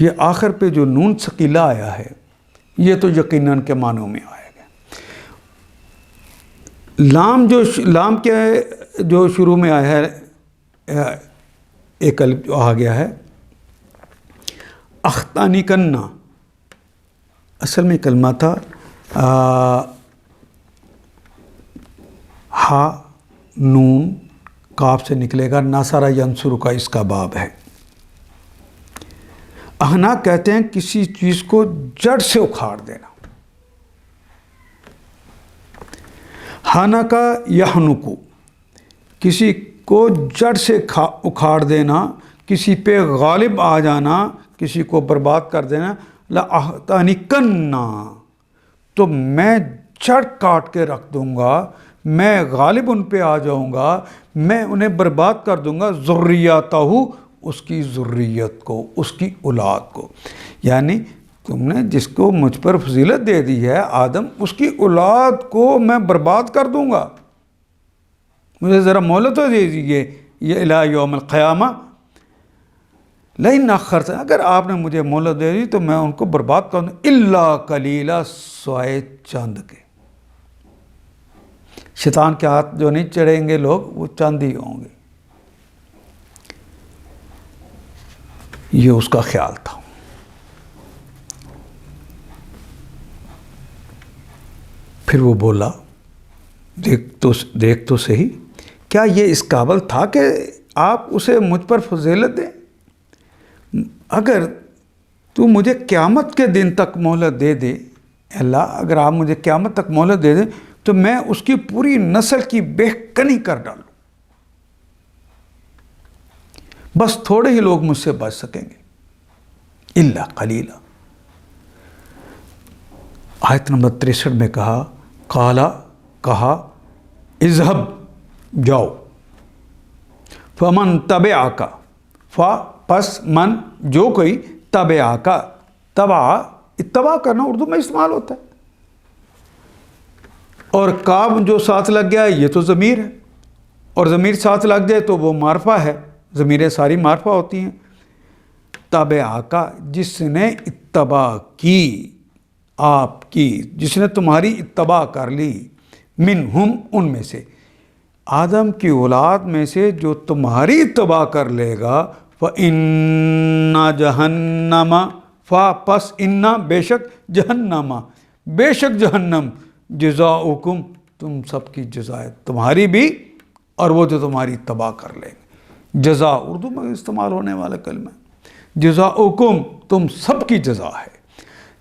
یہ آخر پہ جو نون ثقیلہ آیا ہے یہ تو یقیناً کے معنوں میں آئے گا۔ لام کیا ہے جو شروع میں آیا ہے، ایک الف جو آ گیا ہے، اختانی کننا، اصل میں کلمہ تھا ہا نون کاف سے نکلے گا، ناصرہ ینصر کا اس کا باب ہے۔ احنا کہتے ہیں کسی چیز کو جڑ سے اکھاڑ دینا، ہانا کا یحنکو، کسی کو جڑ سے اکھاڑ دینا، کسی پہ غالب آ جانا، کسی کو برباد کر دینا۔ لَأَحْتَنِكَنَّا، تو میں جڑ کاٹ کے رکھ دوں گا، میں غالب ان پہ آ جاؤں گا، میں انہیں برباد کر دوں گا، ذریاتہ، اس کی ذریت کو، اس کی اولاد کو۔ یعنی تم نے جس کو مجھ پر فضیلت دے دی ہے آدم، اس کی اولاد کو میں برباد کر دوں گا۔ مجھے ذرا مہلت دے دیجیے، یہ الی یوم القیامہ، لئن اخرت، اگر آپ نے مجھے مہلت دے دی تو میں ان کو برباد کر دوں، الا قلیلا، سوائے چند کے۔ شیطان کے ہاتھ جو نہیں چڑھیں گے لوگ، وہ چند ہی ہوں گے، یہ اس کا خیال تھا۔ پھر وہ بولا، دیکھ تو صحیح، کیا یہ اس قابل تھا کہ آپ اسے مجھ پر فضیلت دیں؟ اگر تو مجھے قیامت کے دن تک مہلت دے دے، اللہ اگر آپ مجھے قیامت تک مہلت دے دیں تو میں اس کی پوری نسل کی بے کنی کر ڈالوں، بس تھوڑے ہی لوگ مجھ سے بچ سکیں گے، الا قلیلا۔ آیت نمبر 63 میں کہا اذهب، جاؤ، فمن تبعک، پس من، جو کوئی، تبعک، اتباع کرنا اردو میں استعمال ہوتا ہے، اور کاف جو ساتھ لگ گیا یہ تو ضمیر ہے، اور ضمیر ساتھ لگ جائے تو وہ معرفہ ہے، ضمیریں ساری معرفہ ہوتی ہیں۔ تبعک، جس نے اتباع کی، آپ کی، جس نے تمہاری اتباع کر لی، منہم، ان میں سے، آدم کی اولاد میں سے جو تمہاری اتباع کر لے گا، فَإِنَّ جَهَنَّمَ، پس اِنَّ، بے شک، جہنم، بے شک جہنم، جزاؤکم، تم سب کی جزا ہے، تمہاری بھی اور وہ جو تمہاری اتباع کر لیں گے۔ جزا اردو میں استعمال ہونے والا کلمہ ہے، جزاؤکم، تم سب کی جزا ہے،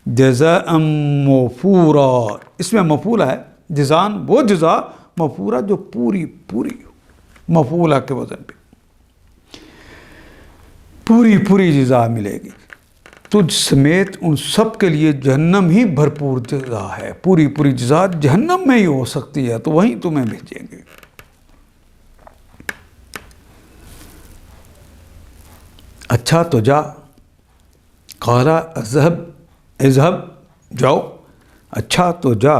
جزاء موفورا، اس میں مفعولہ ہے، جزان وہ جزا، مفورا جو پوری ہو، مفعولہ کے وزن پہ، پوری جزا ملے گی، تجھ سمیت ان سب کے لیے جہنم ہی بھرپور جزا ہے، پوری جزا جہنم میں ہی ہو سکتی ہے، تو وہیں تمہیں بھیجیں گے۔ اچھا تو جا، قال اذهب، جاؤ، اچھا تو جا،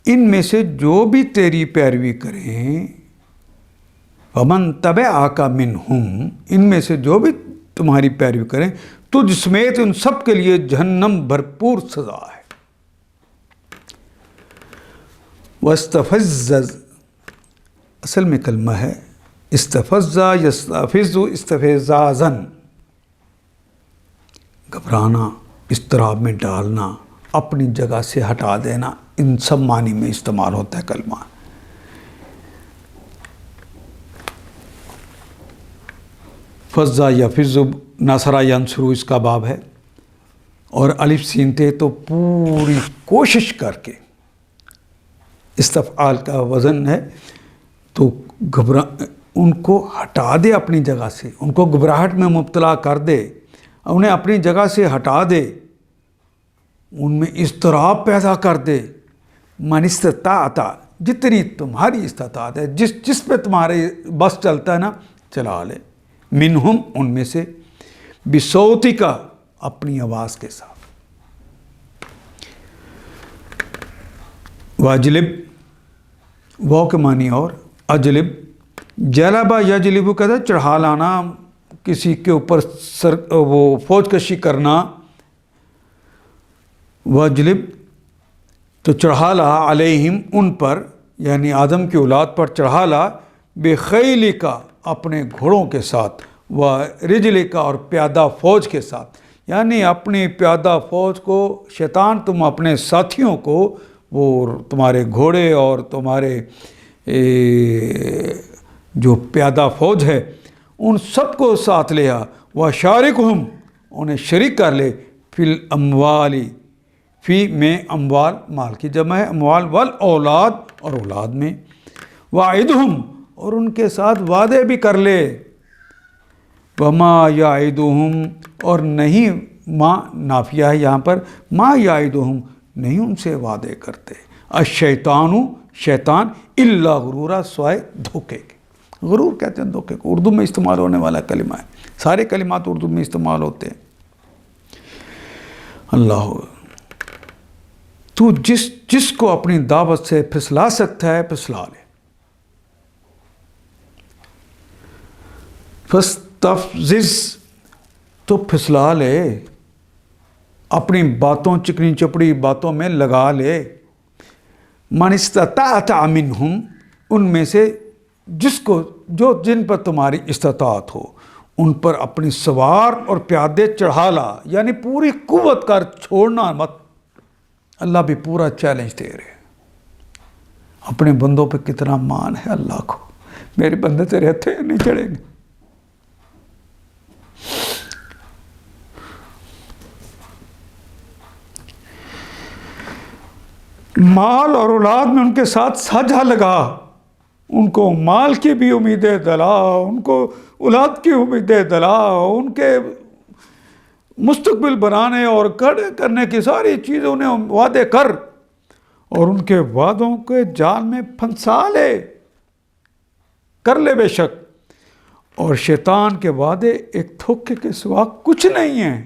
ان میں سے جو بھی تیری پیروی کریں، ومن تبعک منہم، ان میں سے جو بھی تمہاری پیروی کریں، تجھ سمیت ان سب کے لیے جہنم بھرپور سزا ہے۔ واستفز، اصل میں کلمہ ہے استفز، یستفز، استفزازا، گھبرانا، اضطراب میں ڈالنا، اپنی جگہ سے ہٹا دینا، ان سب معنی میں استعمال ہوتا ہے کلمہ۔ فزا یفز، نصر ینصر اس کا باب ہے، اور الف سین تے تو پوری کوشش کر کے، استفعال کا وزن ہے، تو ان کو ہٹا دے اپنی جگہ سے، ان کو گھبراہٹ میں مبتلا کر دے، انہیں اپنی جگہ سے ہٹا دے، ان میں اضطراب پیدا کر دے۔ من استطاعت، جتنی تمہاری استطاعت ہے، جس پہ تمہارے بس چلتا ہے نا، چلا لے، منہم، ان میں سے، بصوتک، اپنی آواز کے ساتھ، واجلب، واو کے معنی اور، اجلب، جلبہ یجلب کہتا ہے چڑھا لانا، کسی کے اوپر وہ فوج کشی کرنا، وجلب تو چڑھا لا علیہم ان پر، یعنی آدم کی اولاد پر چڑھا لا، بخیلک اپنے گھوڑوں کے ساتھ، و رجلک اور پیادہ فوج کے ساتھ، یعنی اپنی پیادہ فوج کو شیطان تم اپنے ساتھیوں کو، وہ تمہارے گھوڑے اور تمہارے جو پیادہ فوج ہے ان سب کو ساتھ لیا، وشارکہم انہیں شریک کر لے، فی الاموال فی میں اموال مال کی جمع ہے، اموال والاولاد اور اولاد میں، وعدہم اور ان کے ساتھ وعدے بھی کر لے، وما یعدہم اور نہیں، ما نافیہ ہے یہاں پر، ما یعدہم نہیں ان سے وعدے کرتے، الشیطان شیطان الا غرورا سوائے دھوکے کے، غرور کہتے ہیں دھوکے کو، اردو میں استعمال ہونے والا کلمہ ہے، سارے کلمات اردو میں استعمال ہوتے ہیں۔ اللہ تو جس کو اپنی دعوت سے پھسلا سکتا ہے پھسلا لے، فاستفزز تو پھسلا لے، اپنی باتوں چکنی چپڑی باتوں میں لگا لے، من استطاعت منہم ان میں سے جس کو جن پر تمہاری استطاعت ہو ان پر اپنی سوار اور پیادے چڑھا لا، یعنی پوری قوت کر، چھوڑنا مت۔ اللہ بھی پورا چیلنج دے رہے ہیں، اپنے بندوں پہ کتنا مان ہے اللہ کو، میرے بندے تیرے ہتھے نہیں چڑھیں گے۔ مال اور اولاد میں ان کے ساتھ ساجھا لگا، ان کو مال کی بھی امیدیں دلا، ان کو اولاد کی امیدیں دلا، ان کے مستقبل بنانے اور کھڑے کرنے کی ساری چیزیں انہیں وعدے کر، اور ان کے وعدوں کے جال میں پھنسا لے، کر لے بے شک، اور شیطان کے وعدے ایک دھوکے کے سوا کچھ نہیں ہیں۔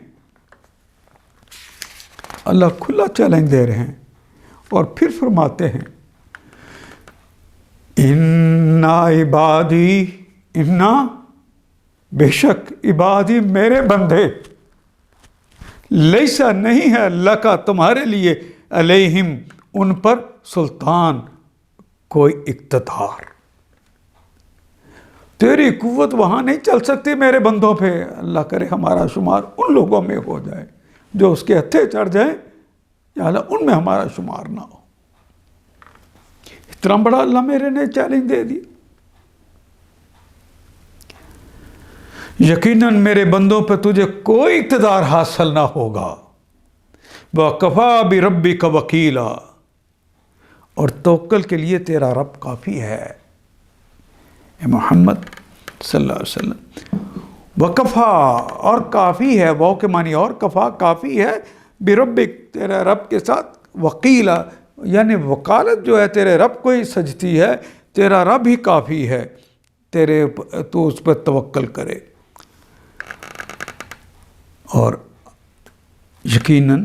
اللہ کھلا چیلنج دے رہے ہیں، اور پھر فرماتے ہیں اِنَّا عبادی، اِنَّا بے شک، عبادی میرے بندے، لیسا نہیں ہے اللہ کا تمہارے لیے، علیہم ان پر سلطان کوئی اقتدار، تیری قوت وہاں نہیں چل سکتی میرے بندوں پہ۔ اللہ کرے ہمارا شمار ان لوگوں میں ہو جائے جو اس کے ہتھے چڑھ جائیں، یا اللہ ان میں ہمارا شمار نہ ہو۔ اتنا بڑا اللہ میرے نے چیلنج دے دیا۔ یقیناً میرے بندوں پہ تجھے کوئی اقتدار حاصل نہ ہوگا، وَكَفَى بِرَبِّكَ وَكِيلًا اور توکل کے لیے تیرا رب کافی ہے، اے محمد صلی اللہ علیہ وسلم۔ وَكَفَى اور کافی ہے، واو کے معنی اور، کفا کافی ہے، بِرَبِّك تیرے رب کے ساتھ، وَكِيلًا یعنی وکالت جو ہے تیرے رب کو ہی سجتی ہے، تیرا رب ہی کافی ہے، تو اس پر توکل کرے۔ اور یقیناً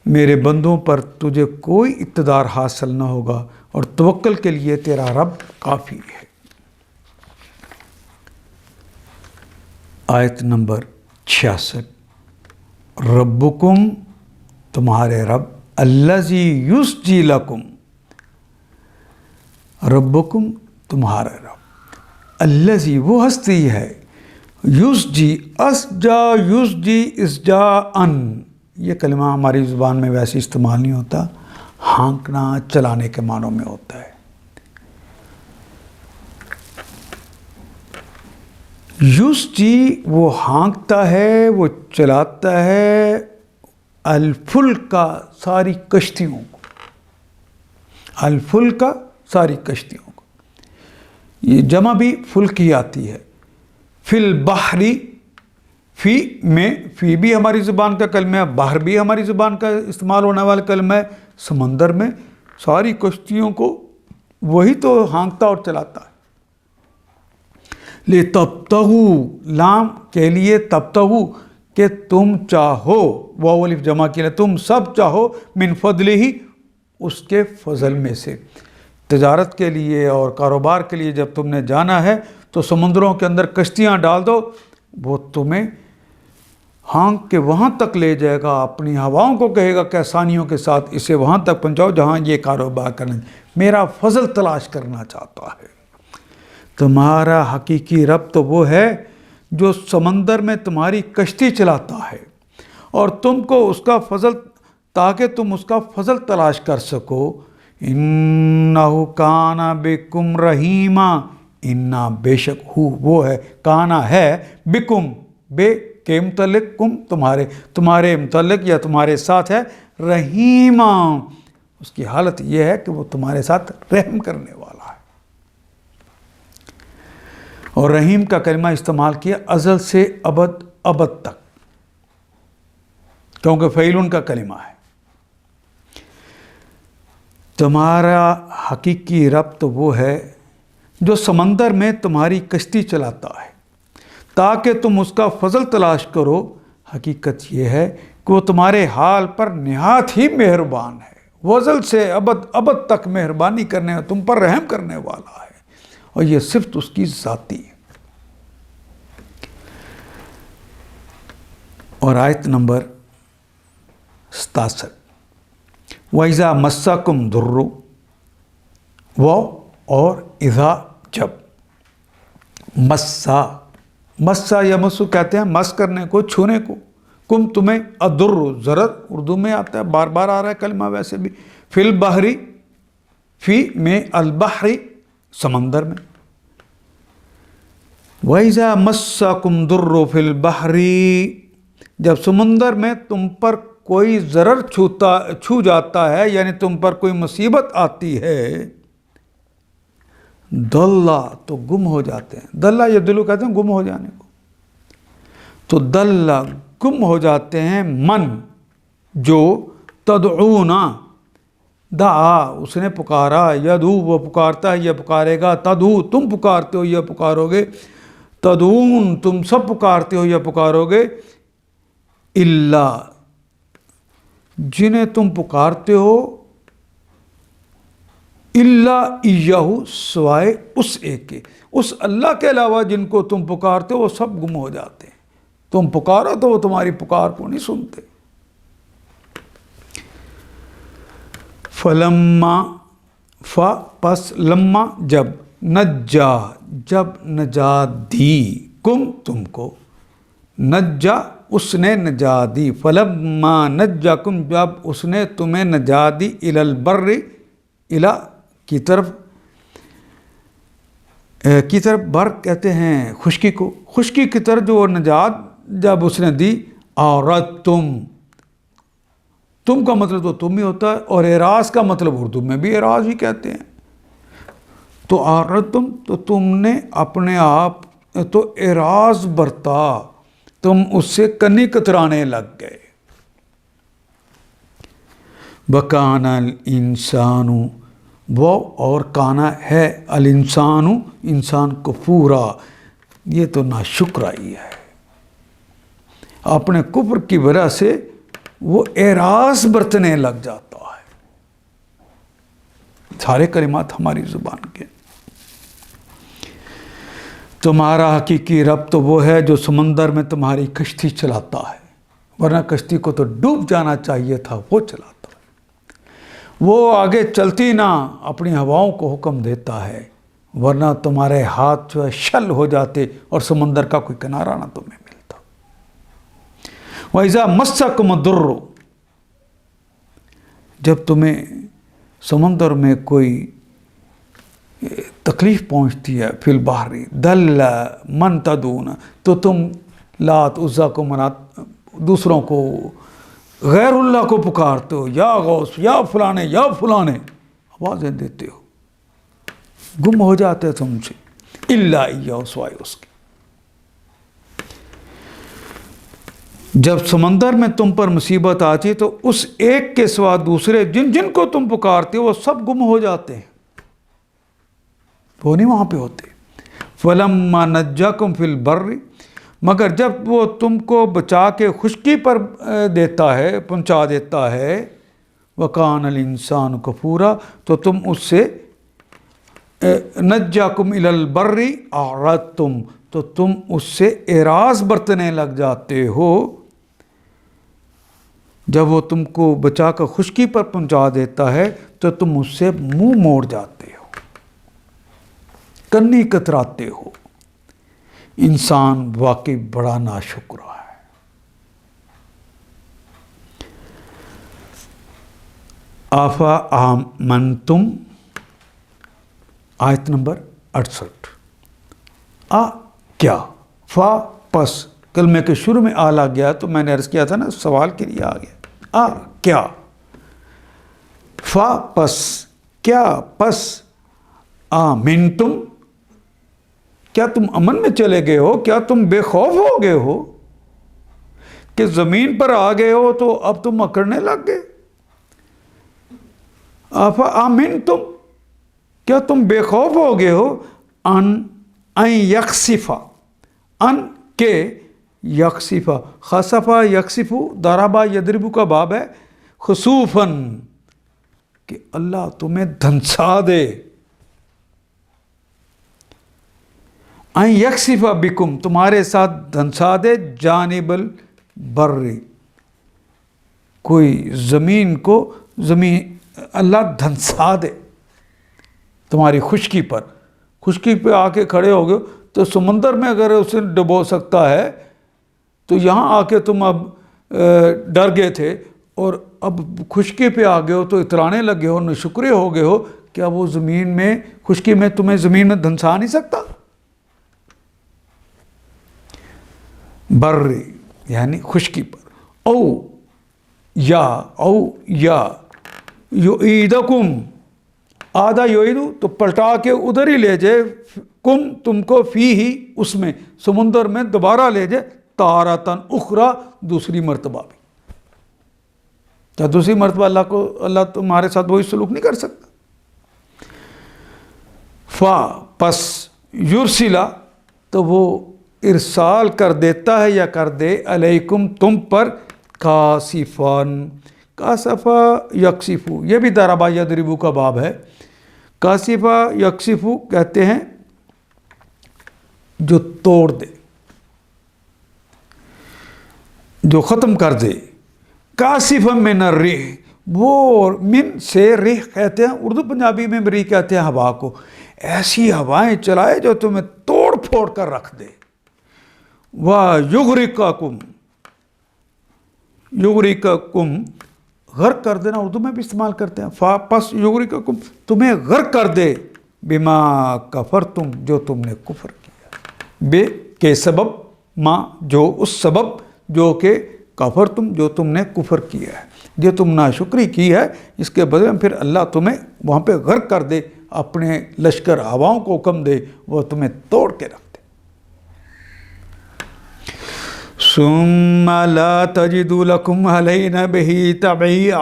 میرے بندوں پر تجھے کوئی اقتدار حاصل نہ ہوگا، اور توکل کے لیے تیرا رب کافی ہے۔ آیت نمبر 66، ربکم تمہارے رب، الذی یسجی لکم، ربکم تمہارا رب، الذی وہ ہستی ہے، یسجی اسجا یسجی اسجاءن، یہ کلمہ ہماری زبان میں ویسے استعمال نہیں ہوتا، ہانکنا چلانے کے معنوں میں ہوتا ہے۔ یسجی وہ ہانکتا ہے، وہ چلاتا ہے، الفلکا ساری کشتیوں کو، الفلکا ساری کشتیوں کو، یہ جمع بھی فلک ہی آتی ہے۔ فی البحری، فی میں، فی بھی ہماری زبان کا کلمہ ہے، بحر بھی ہماری زبان کا استعمال ہونے والا کلمہ ہے، سمندر میں ساری کشتیوں کو وہی تو ہانکتا اور چلاتا ہے۔ لِتَبْتَغُوا لام کے لیے، تبتغوا کہ تم چاہو، واو الف جمع کے لیے، تم سب چاہو، من فضلہ اس کے فضل میں سے، تجارت کے لیے اور کاروبار کے لیے جب تم نے جانا ہے تو سمندروں کے اندر کشتیاں ڈال دو، وہ تمہیں ہانک کے وہاں تک لے جائے گا، اپنی ہواؤں کو کہے گا کہ آسانیوں کے ساتھ اسے وہاں تک پہنچاؤ جہاں یہ کاروبار کرنا، میرا فضل تلاش کرنا چاہتا ہے۔ تمہارا حقیقی رب تو وہ ہے جو سمندر میں تمہاری کشتی چلاتا ہے اور تم کو اس کا فضل، تاکہ تم اس کا فضل تلاش کر سکو۔ انہ کان بکم رحیما، انا بے شک ہو وہ ہے، کانا ہے، بکم بے کے متعلق، کم تمہارے متعلق یا تمہارے ساتھ ہے، رحیما اس کی حالت یہ ہے کہ وہ تمہارے ساتھ رحم کرنے والا ہے۔ اور رحیم کا کلمہ استعمال کیا ازل سے ابد تک، کیونکہ فعیل کا کلمہ ہے۔ تمہارا حقیقی رب تو وہ ہے جو سمندر میں تمہاری کشتی چلاتا ہے تاکہ تم اس کا فضل تلاش کرو۔ حقیقت یہ ہے کہ وہ تمہارے حال پر نہایت ہی مہربان ہے، وہ ازل سے ابد تک مہربانی کرنے، تم پر رحم کرنے والا ہے، اور یہ صفت اس کی ذاتی ہے۔ اور آیت نمبر 67، وَإِذَا مَسَّكُمْ ضُرٌّ، وہ اور اذا جب، مسا یا مسو کہتے ہیں مس کرنے کو، چھونے کو، کم تمہیں، الضر ضرر اردو میں آتا ہے، بار بار آ رہا ہے کلمہ ویسے بھی، فی البحری، فی میں، البحری سمندر میں، وَإِذَا مَسَّكُمْ ضُرٌّ فِي الْبَحْرِ، جب سمندر میں تم پر کوئی ضرر چھو جاتا ہے، یعنی تم پر کوئی مصیبت آتی ہے، دلہ تو گم ہو جاتے ہیں، دلہ یا دلو کہتے ہیں گم ہو جانے کو، تو دلہ گم ہو جاتے ہیں، من جو، تدعونا دعا اس نے پکارا، یدعو وہ پکارتا ہے یا پکارے گا، تدعو تم پکارتے ہو یا پکارو گے، تدعون تم سب پکارتے ہو یا پکارو گے، اللہ جنہیں تم پکارتے ہو، اللہ ایہو سوائے اس ایک کے، اس اللہ کے علاوہ جن کو تم پکارتے ہو وہ سب گم ہو جاتے ہیں، تم پکارو تو وہ تمہاری پکار کو نہیں سنتے۔ فلما پس لما جب، جب نجات دی، کم تم کو، نجا اس نے نجات دی، فلما نجاکم جب اس نے تمہیں نجات دی، الی البر الی کی طرف بر کہتے ہیں خشکی کو، خشکی کی طرف جو نجات جب اس نے دی، اعرضتم تم کا مطلب تو تم ہی ہوتا ہے، اور اعراض کا مطلب اردو میں بھی اعراض ہی کہتے ہیں، تو اعرضتم تو تم نے اپنے آپ تو اعراض برتا، تم اس سے کنی کترانے لگ گئے۔ وَكَانَ الْإِنسَانُ وہ اور کانا ہے، الانسان انسان کفورا یہ تو ناشکرائی ہے، اپنے کفر کی وجہ سے وہ اعراض برتنے لگ جاتا ہے۔ سارے کلمات ہماری زبان کے۔ تمہارا حقیقی رب تو وہ ہے جو سمندر میں تمہاری کشتی چلاتا ہے، ورنہ کشتی کو تو ڈوب جانا چاہیے تھا، وہ چلاتا ہے، وہ آگے چلتی نہ اپنی ہواؤں کو حکم دیتا ہے، ورنہ تمہارے ہاتھ جو ہے شل ہو جاتے اور سمندر کا کوئی کنارہ نہ تمہیں ملتا۔ وَإِذَا مَسَّكُمُ الضُّرُّ جب تمہیں سمندر میں کوئی تکلیف پہنچتی ہے، فی البحر دل من تدعون تو تم لات عزا کو دوسروں کو غیر اللہ کو پکارتے ہو، یا غوث یا فلانے یا فلانے آوازیں دیتے ہو، گم ہو جاتے تم سے، اللہ ایہو سوائے اس کے۔ جب سمندر میں تم پر مصیبت آتی تو اس ایک کے سوا دوسرے جن کو تم پکارتے ہو وہ سب گم ہو جاتے ہیں، وہ نہیں وہاں پہ ہوتے۔ فَلَمَّا نَجَّاكُمْ فِي الْبَرِّ مگر جب وہ تم کو بچا کے خشکی پر دیتا ہے، پہنچا دیتا ہے، وَكَانَ الْإِنسَانُ كَفُورًا تو تم اس سے نجاکم الی البر اعرضتم، تو تم اس سے اعراض برتنے لگ جاتے ہو، جب وہ تم کو بچا کر خشکی پر پہنچا دیتا ہے تو تم اس سے منہ موڑ جاتے ہو، کنی کتراتے ہو۔ انسان واقعی بڑا ناشکرا ہے۔ آفا آمنتم، آیت نمبر 68۔ کیا، فا پس، کلمے کے شروع میں آ گیا تو میں نے عرض کیا تھا نا سوال کے لیے آ گیا، کیا، فا پس، کیا پس، آمنتم، کیا تم امن میں چلے گئے ہو، کیا تم بے خوف ہو گئے ہو کہ زمین پر آ گئے ہو تو اب تم اکڑنے لگ گئے؟ آفا آمنتم، کیا تم بے خوف ہو گئے ہو، ان یکسفا، ان کے یکسفا، خسفا یکسفو، ضربا یضربو کا باب ہے، خسوفاً، کہ اللہ تمہیں دھنسا دے، ان یکسفا بکم، تمہارے ساتھ دھنسا دے، جانب البر، کوئی زمین کو، زمین اللہ دھنسا دے تمہاری خشکی پر، خشکی پہ آ کے کھڑے ہو گئے تو سمندر میں اگر اسے ڈبو سکتا ہے تو یہاں آ کے تم اب ڈر گئے تھے اور اب خشکی پہ آ گئے ہو تو اترانے لگے ہو، ناشکرے ہو گئے ہو، کیا وہ زمین میں، خشکی میں تمہیں زمین میں دھنسا نہیں سکتا؟ بر یعنی خشکی پر، او یا یعیدکم، آدھا یعیدو تو پلٹا کے ادھر ہی لے جائے، کم تم کو، فی ہی اس میں، سمندر میں دوبارہ لے جائے، تارتن اخرى دوسری مرتبہ بھی، کیا دوسری مرتبہ اللہ تمہارے ساتھ وہی سلوک نہیں کر سکتا؟ فا پس، یرسلا تو وہ ارسال کر دیتا ہے یا کر دے، علیکم تم پر، کاسفان، کاسفا یکسفو، یہ بھی ضربا یضربو کا باب ہے، کاسفا یکسفو کہتے ہیں جو توڑ دے، جو ختم کر دے، کاسفا من الريح، وہ من سے ریح کہتے ہیں، اردو پنجابی میں ریح کہتے ہیں ہوا کو، ایسی ہوائیں چلائے جو تمہیں توڑ پھوڑ کر رکھ دے، وَيُغْرِقَكُمْ، یغرقکم غرق کر دینا اردو میں بھی استعمال کرتے ہیں، فا پس یغرقکم تمہیں غرق کر دے، بما کفرتم جو تم نے کفر کیا، بے کے سبب، ما جو اس سبب، جو کہ کفرتم جو تم نے کفر کیا ہے، جو تم ناشکری کی ہے، اس کے بدلے میں پھر اللہ تمہیں وہاں پہ غرق کر دے، اپنے لشکر ہواؤں کو حکم دے، وہ تمہیں توڑ کے رکھ دے۔ ثم لا تجد لکم علینا بہ تبعیا،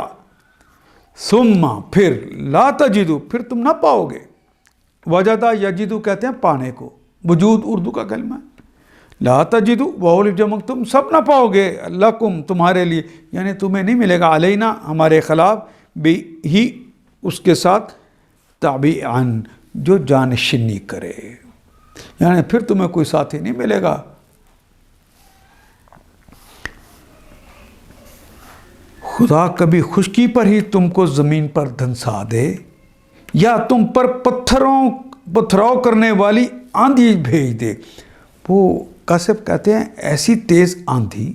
ثم پھر، لا تجدو پھر تم نہ پاؤ گے، وجدہ یجدو کہتے ہیں پانے کو، وجود اردو کا کلمہ ہے، لا تجدو واو جمع، تم سب نہ پاؤ گے، لکم تمہارے لیے، یعنی تمہیں نہیں ملے گا، علینا ہمارے خلاف، بہ اس کے ساتھ، تابعاً جو جانشینی کرے، یعنی پھر تمہیں کوئی ساتھی نہیں ملے گا۔ خدا کبھی خشکی پر ہی تم کو زمین پر دھنسا دے، یا تم پر پتھراؤ کرنے والی آندھی بھیج دے، وہ کاسب کہتے ہیں ایسی تیز آندھی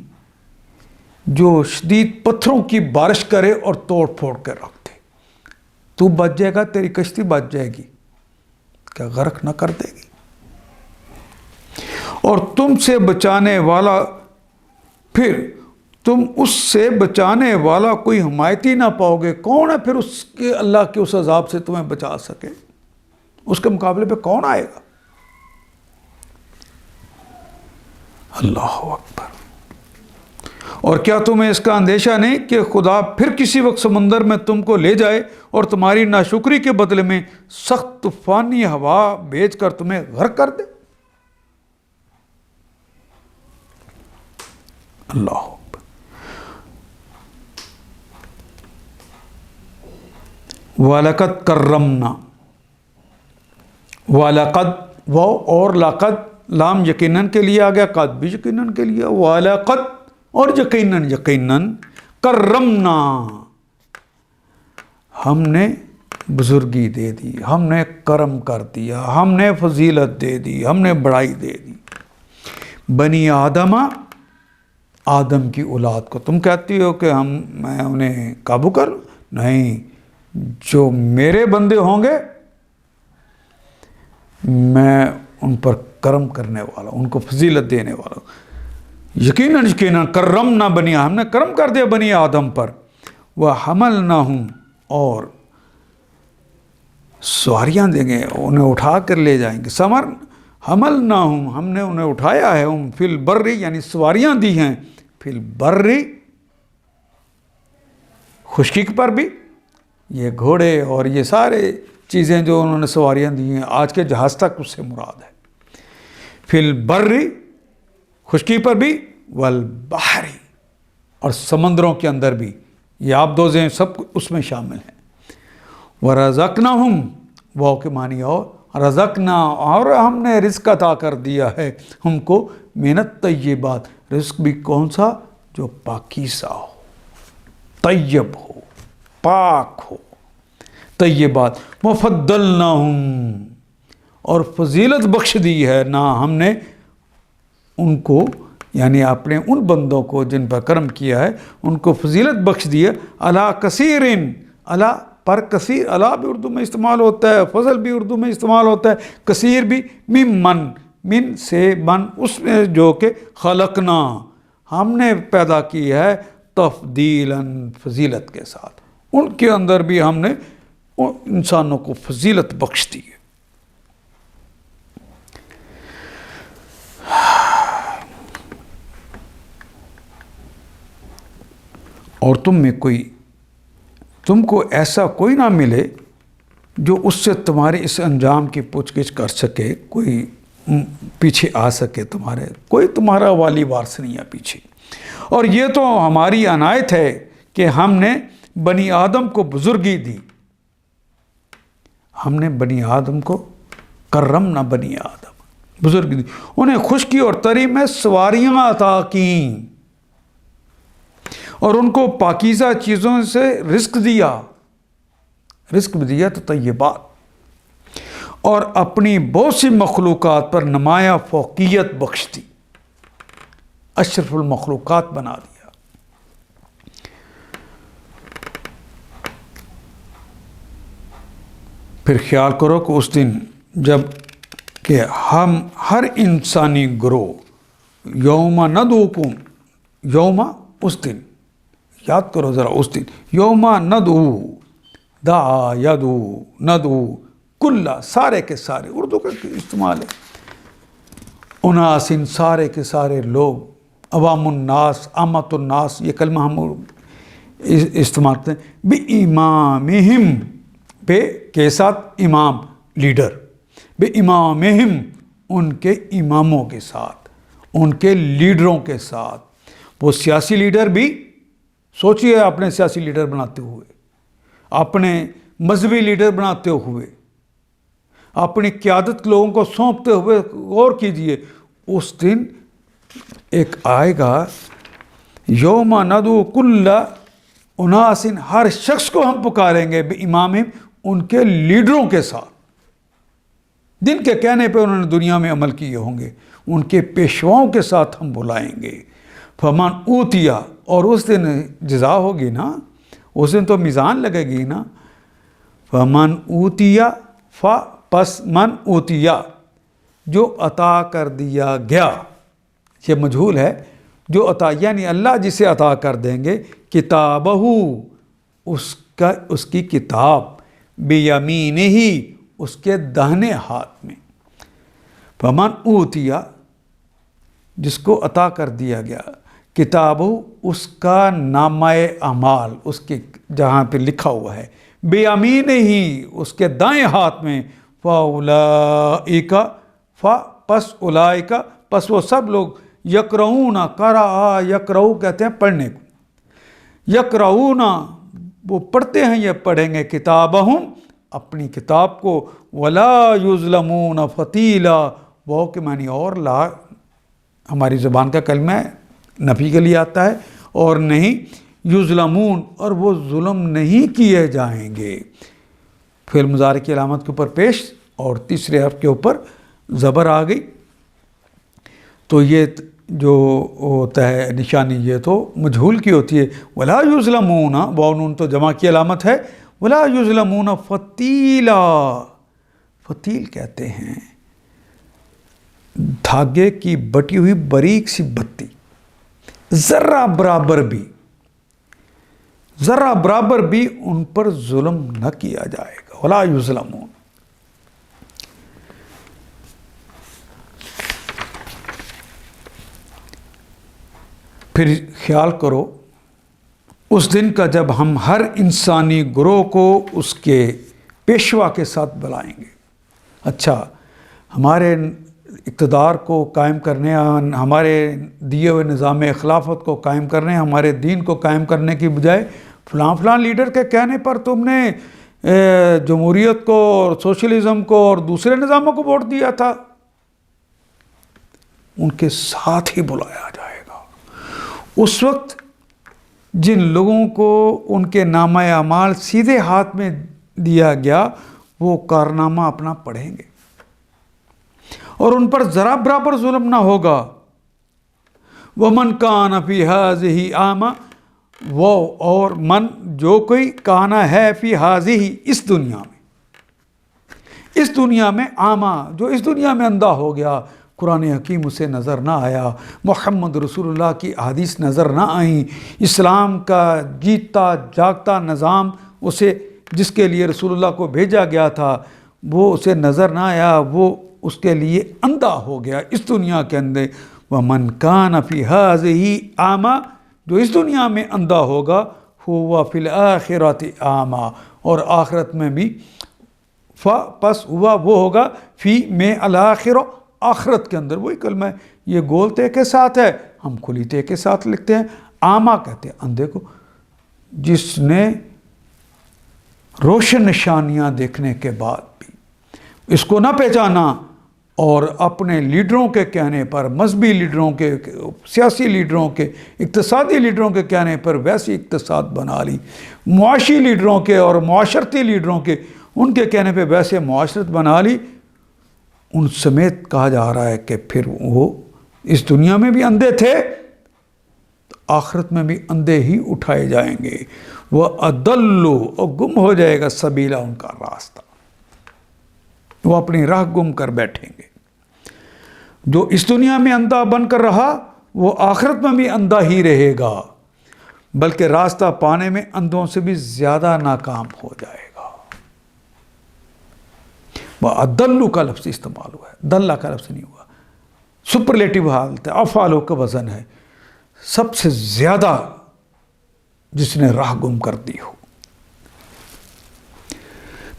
جو شدید پتھروں کی بارش کرے اور توڑ پھوڑ کے رکھ دے، تو بچ جائے گا، تیری کشتی بچ جائے گی، کیا غرق نہ کر دے گی؟ اور تم سے بچانے والا، پھر تم اس سے بچانے والا کوئی حمایتی نہ پاؤ گے، کون ہے پھر اس کے، اللہ کے اس عذاب سے تمہیں بچا سکے؟ اس کے مقابلے پہ کون آئے گا؟ اللہ اکبر۔ اور کیا تمہیں اس کا اندیشہ نہیں کہ خدا پھر کسی وقت سمندر میں تم کو لے جائے اور تمہاری ناشکری کے بدلے میں سخت طوفانی ہوا بھیج کر تمہیں غرق کر دے؟ اللہ اکبر۔ وَلَقَدْ كَرَّمْنَا، وَلَقَدْ وہ اور لقد لام یقیناً کے لیے آ گیا، قد بھی یقیناً کے لیے، وَلَقَدْ اور یقیناً کرمنا ہم نے بزرگی دے دی، ہم نے کرم کر دیا، ہم نے فضیلت دے دی، ہم نے بڑائی دے دی بنی آدم کی اولاد کو۔ تم کہتی ہو کہ میں انہیں قابو کر لوں؟ نہیں، جو میرے بندے ہوں گے میں ان پر کرم کرنے والا ہوں، ان کو فضیلت دینے والا ہوں۔ یقیناً کرمنا بنی، ہم نے کرم کر دیا بنی آدم پر، وَحَمَلْنَاهُمْ اور سواریاں دیں گے، انہیں اٹھا کر لے جائیں گے۔ حملناہم ہم نے انہیں اٹھایا ہے، فی البر یعنی سواریاں دی ہیں، فی البر خشکی پر بھی، یہ گھوڑے اور یہ سارے چیزیں جو انہوں نے سواریاں دی ہیں، آج کے جہاز تک اس سے مراد ہے۔ فی البر خشکی پر بھی، والبحر اور سمندروں کے اندر بھی، یہ آپ دوزیں سب اس میں شامل ہیں۔ وَرَزَقْنَاهُمْ واو کے معنی اور رزقنا اور ہم نے رزق عطا کر دیا ہے ہم کو، محنت طیبات، رزق بھی کون سا؟ جو پاکیزہ ہو، طیب ہو، پاک ہو، طیبات۔ وَفَضَّلْنَاهُمْ اور فضیلت بخش دی ہے نہ ہم نے ان کو، یعنی اپنے ان بندوں کو جن پر کرم کیا ہے ان کو فضیلت بخش دی ہے، علی کثیر، علی پر کثیر، علی بھی اردو میں استعمال ہوتا ہے، فضل بھی اردو میں استعمال ہوتا ہے، کثیر بھی، من سے من اس میں جو کہ خلقنا ہم نے پیدا کی ہے، تفضیلاً فضیلت کے ساتھ، ان کے اندر بھی ہم نے انسانوں کو فضیلت بخش دی ہے۔ اور تم کو ایسا کوئی نہ ملے جو اس سے تمہارے اس انجام کی پوچھ گچھ کر سکے، کوئی پیچھے آ سکے، کوئی تمہارا والی وارث نہیں ہے پیچھے۔ اور یہ تو ہماری عنایت ہے کہ ہم نے بنی آدم کو بزرگی دی، ہم نے بنی آدم کو کرمنا، بنی آدم بزرگی دی، انہیں خشکی اور تری میں سواریاں عطا کیں اور ان کو پاکیزہ چیزوں سے رزق بھی دیا تو طیبات، اور اپنی بہت سی مخلوقات پر نمایاں فوقیت بخش دی، اشرف المخلوقات بنا دیا۔ پھر خیال کرو کہ اس دن جب کہ ہم ہر انسانی گروہ، یوم ندعو، یوم اس دن، یاد کرو ذرا اس دن، یوم ندعو، دعا یدعو، ندعو کل، سارے کے سارے، اردو کا استعمال ہے، اناس، ان سارے کے سارے لوگ، عوام الناس، عامت الناس، یہ کلمہ ہم استعمال کرتے ہیں، بِإِمَامِهِمْ، بے کے ساتھ امام، لیڈر، بِإِمَامِهِمْ ان کے اماموں کے ساتھ، ان کے لیڈروں کے ساتھ۔ وہ سیاسی لیڈر بھی، سوچئے اپنے سیاسی لیڈر بناتے ہوئے، اپنے مذہبی لیڈر بناتے ہوئے، اپنی قیادت لوگوں کو سونپتے ہوئے، غور کیجئے اس دن ایک آئے گا، یوم ندعو کل اناس، ہر شخص کو ہم پکاریں گے، بِإِمَامِهِمْ ان کے لیڈروں کے ساتھ، جن کے کہنے پہ انہوں نے دنیا میں عمل کیے ہوں گے، ان کے پیشواؤں کے ساتھ ہم بلائیں گے۔ فمن اوتیا، اور اس دن جزا ہوگی نا، اس دن تو میزان لگے گی نا، فمن اوتیا، پس من اوتیا جو عطا کر دیا گیا، یہ مجہول ہے، جو عطا یعنی اللہ جسے عطا کر دیں گے، کتابہ اس کی کتاب، بیمینہ اس کے داہنے ہاتھ میں، فمن اوتیا جس کو عطا کر دیا گیا، کتابہ اس کا نامہ اعمال، اس کے جہاں پہ لکھا ہوا ہے، بیمینہ اس کے دائیں ہاتھ میں، فاولئک، پس اولئک، پس وہ سب لوگ، یقرؤون، قرأ یقرؤ کہتے ہیں پڑھنے کو، یقرؤون وہ پڑھتے ہیں، یہ پڑھیں گے، کتابہم اپنی کتاب کو، ولا یظلمون فتیلا، واو کے معنی اور، لا ہماری زبان کا کلمہ ہے، نفی کے لیے آتا ہے، اور نہیں یظلمون، اور وہ ظلم نہیں کیے جائیں گے، فعل مضارع کی علامت کے اوپر پیش اور تیسرے حرف کے اوپر زبر آ گئی، تو یہ جو ہوتا ہے نشانی یہ تو مجہول کی ہوتی ہے، ولا یظلمون، واو نون تو جمع کی علامت ہے، ولا یظلمون فتیلا، فتیل کہتے ہیں دھاگے کی بٹی ہوئی باریک سی بتی، ذرہ برابر بھی ان پر ظلم نہ کیا جائے گا، ولا یظلمون۔ پھر خیال کرو اس دن کا جب ہم ہر انسانی گروہ کو اس کے پیشوا کے ساتھ بلائیں گے۔ اچھا، ہمارے اقتدار کو قائم کرنے، ہمارے دیے ہوئے نظام خلافت کو قائم کرنے، ہمارے دین کو قائم کرنے کی بجائے فلاں لیڈر کے کہنے پر تم نے جمہوریت کو اور سوشلزم کو اور دوسرے نظاموں کو ووٹ دیا تھا، ان کے ساتھ ہی بلایا جائے گا۔ اس وقت جن لوگوں کو ان کے نامہ اعمال سیدھے ہاتھ میں دیا گیا وہ کارنامہ اپنا پڑھیں گے اور ان پر ذرا برابر ظلم نہ ہوگا۔ وَمَنْ كَانَ فِي هَذِهِ أَعْمَى، وہ اور من جو کوئی کانا ہے فی هذه، اس دنیا میں اعمیٰ، جو اس دنیا میں اندھا ہو گیا، قرآن حکیم اسے نظر نہ آیا، محمد رسول اللہ کی احادیث نظر نہ آئیں، اسلام کا جیتا جاگتا نظام اسے جس کے لیے رسول اللہ کو بھیجا گیا تھا وہ اسے نظر نہ آیا، وہ اس کے لیے اندھا ہو گیا اس دنیا کے اندر۔ وَمَنْ كَانَ فِي هَذِهِ أَعْمَى، جو اس دنیا میں اندھا ہوگا، هُوَ فِي الْآخِرَةِ أَعْمَى، اور آخرت میں بھی پس ہوا وہ ہوگا فی میں الآخرہ، آخرت کے اندر، وہی کلمہ ہے، یہ گول تے کے ساتھ ہے، ہم کھلی تے کے ساتھ لکھتے ہیں، اعمیٰ کہتے ہیں اندھے کو، جس نے روشن نشانیاں دیکھنے کے بعد بھی اس کو نہ پہچانا اور اپنے لیڈروں کے کہنے پر، مذہبی لیڈروں کے، سیاسی لیڈروں کے، اقتصادی لیڈروں کے کہنے پر ویسی اقتصاد بنا لی، معاشی لیڈروں کے اور معاشرتی لیڈروں کے ان کے کہنے پہ ویسے معاشرت بنا لی، ان سمیت کہا جا رہا ہے کہ پھر وہ اس دنیا میں بھی اندھے تھے، آخرت میں بھی اندھے ہی اٹھائے جائیں گے۔ وہ اضلوا، اور گم ہو جائے گا سبیلا، ان کا راستہ، وہ اپنی راہ گم کر بیٹھیں گے۔ جو اس دنیا میں اندھا بن کر رہا وہ آخرت میں بھی اندھا ہی رہے گا، بلکہ راستہ پانے میں اندھوں سے بھی زیادہ ناکام ہو جائے گا۔ وہ اضلوا کا لفظ استعمال ہوا ہے، دلہ کا لفظ نہیں ہوا، سپرلیٹو حالت ہے، افعالوں کا وزن ہے، سب سے زیادہ جس نے راہ گم کر دی ہو،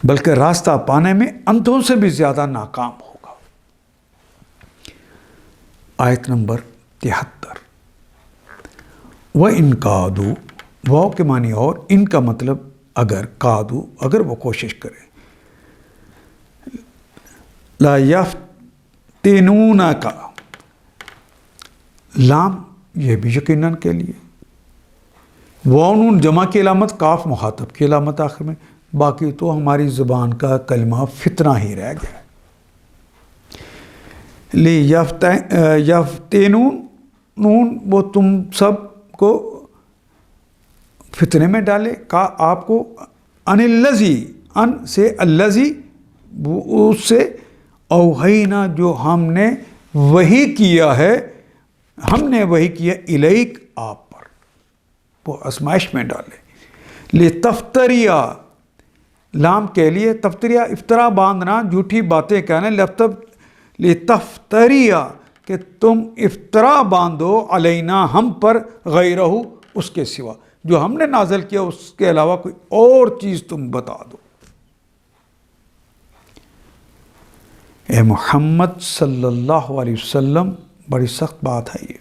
بلکہ راستہ پانے میں اندھوں سے بھی زیادہ ناکام ہوگا۔ آیت نمبر 73، وَإِن كَادُوا، واو کے معنی اور، ان کا مطلب اگر، کادو اگر وہ کوشش کرے، لا یفتنونک، لام یہ بھی یقیناً کے لیے، واو نون جمع کی علامت، کاف مخاطب کی علامت آخر میں، باقی تو ہماری زبان کا کلمہ فتنہ ہی رہ گیا ہے۔ یفتنون، نون وہ تم سب کو فتنے میں ڈالے، کا آپ کو، ان الذی، ان سے الذی، اس سے، اوحینا جو ہم نے وحی کیا ہے، ہم نے وحی کیا، الیک آپ پر، وہ آزمائش میں ڈالے۔ لتفتریا، لام کے لیے، تفتریا افطرا باندھنا، جھوٹی باتیں کہنا، لتفتریا کہ تم افطرا باندھو، علینا ہم پر، غیرہ اس کے سوا، جو ہم نے نازل کیا اس کے علاوہ کوئی اور چیز تم بتا دو۔ اے محمد صلی اللہ علیہ وسلم، بڑی سخت بات ہے یہ،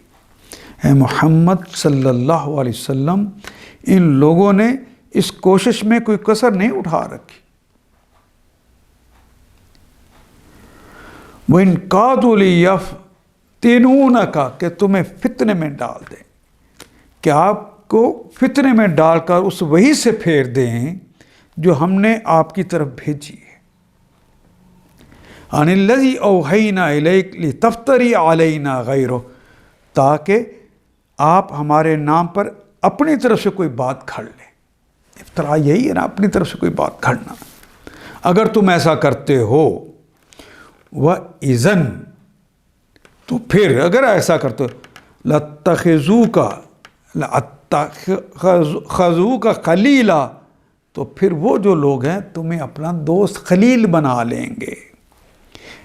اے محمد صلی اللہ علیہ وسلم، ان لوگوں نے اس کوشش میں کوئی کسر نہیں اٹھا رکھی، وَإِن قَادُوا لِيَفْتِنُونَكَ کہ تمہیں فتنے میں ڈال دیں، کہ آپ کو فتنے میں ڈال کر اس وحی سے پھیر دیں جو ہم نے آپ کی طرف بھیجی ہے. عَنِ الَّذِي أَوْحَيْنَا إِلَيْكَ لِتَفْتَرِي عَلَيْنَا غَيْرَهُ تاکہ آپ ہمارے نام پر اپنی طرف سے کوئی بات گھڑ لیں. افطرا یہی ہے نا، اپنی طرف سے کوئی بات گھڑنا. اگر تم ایسا کرتے ہو وَإِذًا تو پھر اگر ایسا کرتے ہو لَاتَّخَذُوكَ خَلِيلًا تو پھر وہ جو لوگ ہیں تمہیں اپنا دوست خلیل بنا لیں گے.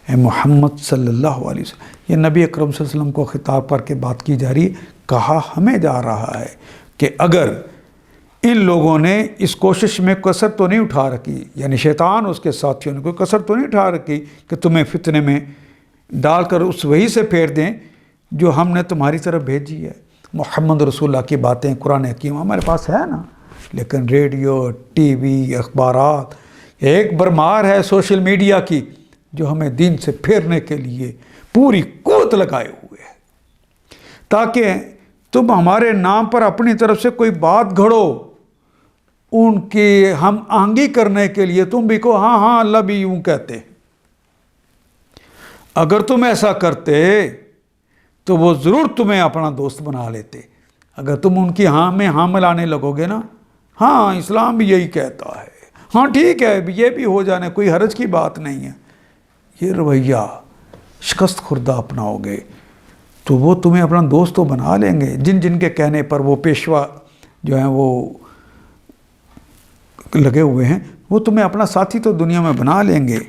اے محمد صلی اللہ علیہ وسلم، یہ نبی اکرم صلی اللہ علیہ وسلم کو خطاب کر کے بات کی جا رہی ہے. کہا ہمیں جا رہا ہے کہ اگر ان لوگوں نے اس کوشش میں کسر تو نہیں اٹھا رکھی، یعنی شیطان اس کے ساتھیوں نے کوئی کسر تو نہیں اٹھا رکھی کہ تمہیں فتنے میں ڈال کر اس وحی سے پھیر دیں جو ہم نے تمہاری طرف بھیجی ہے. محمد رسول اللہ کی باتیں قرآن حکیم ہمارے پاس ہے نا، لیکن ریڈیو، ٹی وی، اخبارات، ایک بھرمار ہے سوشل میڈیا کی جو ہمیں دین سے پھیرنے کے لیے پوری قوت لگائے ہوئے ہے، تاکہ تم ہمارے نام پر اپنی طرف سے کوئی بات گھڑو ان کی ہم آہنگی کرنے کے لیے. تم بھی کہو ہاں ہاں اللہ بھی یوں کہتے. اگر تم ایسا کرتے تو وہ ضرور تمہیں اپنا دوست بنا لیتے. اگر تم ان کی ہاں میں ہاں ملانے لگو گے نا، ہاں اسلام بھی یہی کہتا ہے، ہاں ٹھیک ہے یہ بھی ہو جانے، کوئی حرج کی بات نہیں ہے، یہ رویہ شکست خوردہ اپناؤ گے تو وہ تمہیں اپنا دوست تو بنا لیں گے. جن جن کے کہنے پر وہ پیشوا جو ہیں وہ لگے ہوئے ہیں وہ تمہیں اپنا ساتھی تو دنیا میں بنا لیں گے.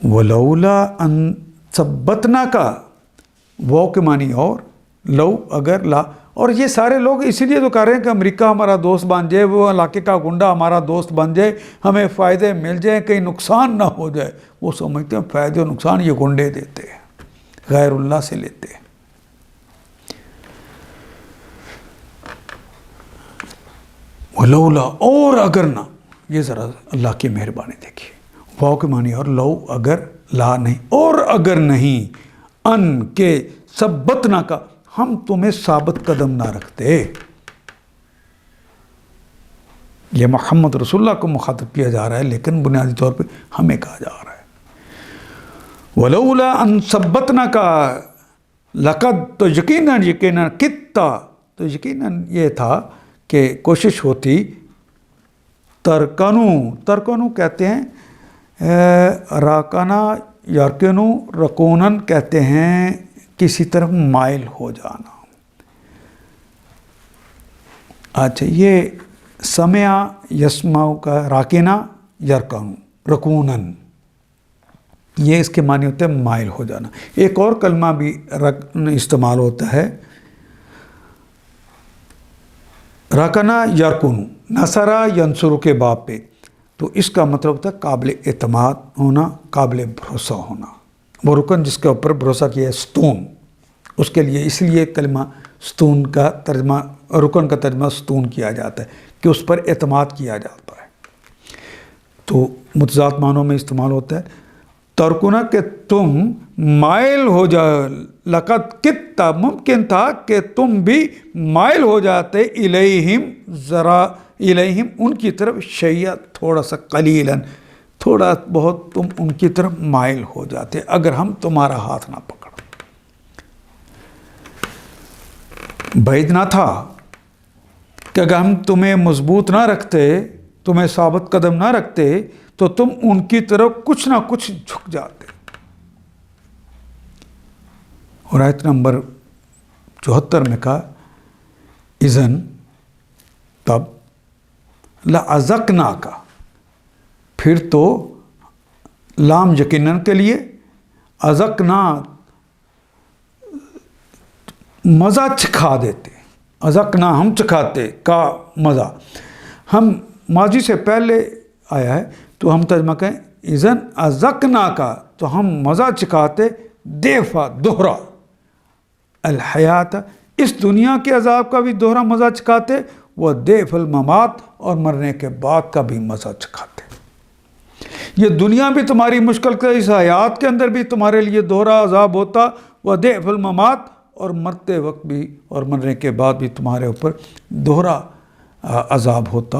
وَلَوْلَا أَن ثَبَّتْنَاكَ وہ کے معنی اور لو اگر لا، اور یہ سارے لوگ اسی لیے تو کہہ رہے ہیں کہ امریکہ ہمارا دوست بن جائے، وہ علاقے کا گنڈا ہمارا دوست بن جائے، ہمیں فائدے مل جائیں، کہیں نقصان نہ ہو جائے. وہ سمجھتے ہیں فائدے و نقصان یہ گنڈے دیتے ہیں، غیر اللہ سے لیتے ہیں. ولولا اور اگر نہ، یہ ذرا اللہ کی مہربانی دیکھیے. واو کے معنی اور لو اگر، لا نہیں، اور اگر نہیں، ان کے ثبتنا کا ہم تمہیں ثابت قدم نہ رکھتے. یہ محمد رسول اللہ کو مخاطب کیا جا رہا ہے، لیکن بنیادی طور پہ ہمیں کہا جا رہا ہے. ولولا ان ثبتناک لقد تو یقیناً کتا، تو یقیناً یہ تھا کہ کوشش ہوتی ترکنو کہتے ہیں راکنا یارکنو رکونن کہتے ہیں کسی طرف مائل ہو جانا. اچھا یہ سمع یسمع کا راکنا یارکنو رکونن، یہ اس کے معنی ہوتے ہیں مائل ہو جانا. ایک اور کلمہ بھی استعمال ہوتا ہے راکنا یارکنو، نصرہ ینصرو کے باب پہ، تو اس کا مطلب ہوتا ہے قابل اعتماد ہونا، قابل بھروسہ ہونا. وہ رکن جس کے اوپر بھروسہ کیا ہے ستون، اس کے لیے اس لیے کلمہ ستون کا ترجمہ، رکن کا ترجمہ ستون کیا جاتا ہے کہ اس پر اعتماد کیا جاتا ہے. تو متضاد معنوں میں استعمال ہوتا ہے ترکنا کہ تم مائل ہو جاؤ، لقد کتا ممکن تھا کہ تم بھی مائل ہو جاتے الیہم ذرا، الیہم ان کی طرف شیئا تھوڑا سا، قلیلاً تھوڑا بہت تم ان کی طرف مائل ہو جاتے اگر ہم تمہارا ہاتھ نہ پکڑ. بعید نہ تھا کہ اگر ہم تمہیں مضبوط نہ رکھتے، تمہیں ثابت قدم نہ رکھتے تو تم ان کی طرف کچھ نہ کچھ جھک جاتے. اور آیت نمبر 74 میں کہا اذن تب لَأَذَقْنَاكَ، پھر تو لام یقیناً کے لیے، اذقنا مزہ چکھا دیتے، اذقنا ہم چکھاتے کا مزہ، ہم ماضی سے پہلے آیا ہے تو ہم ترجمہ کہیں اذن اذقناک، تو ہم مزہ چکھاتے دیفا دوہرا، الحیات اس دنیا کے عذاب کا بھی دوہرا مزہ چکھاتے، وہ دیف الممات اور مرنے کے بعد کا بھی مزہ چکھاتے. یہ دنیا بھی تمہاری مشکل کا، اس حیات کے اندر بھی تمہارے لیے دوہرا عذاب ہوتا، وضعف الممات، اور مرتے وقت بھی اور مرنے کے بعد بھی تمہارے اوپر دوہرا عذاب ہوتا۔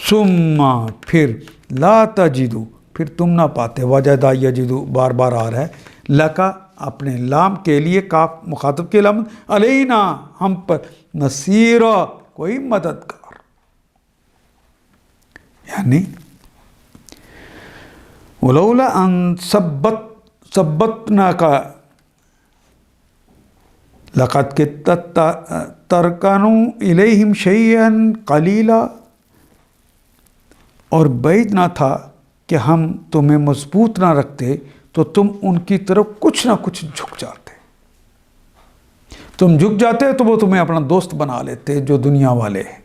ثم پھر لا تجدو، پھر تم نہ پاتے، وجدہ یجدو بار بار آ رہا ہے، لکا اپنے لام کے لیے، کاف مخاطب کے لام، علینا ہم پر، نصیرا کوئی مددگار، یعنی ولولا ان ثبتناک لقد كدت ترکنوا الیہم شیئا قلیلا، اور بعید نہ تھا کہ ہم تمہیں مضبوط نہ رکھتے تو تم ان کی طرف کچھ نہ کچھ جھک جاتے، تم جھک جاتے تو وہ تمہیں اپنا دوست بنا لیتے جو دنیا والے ہیں۔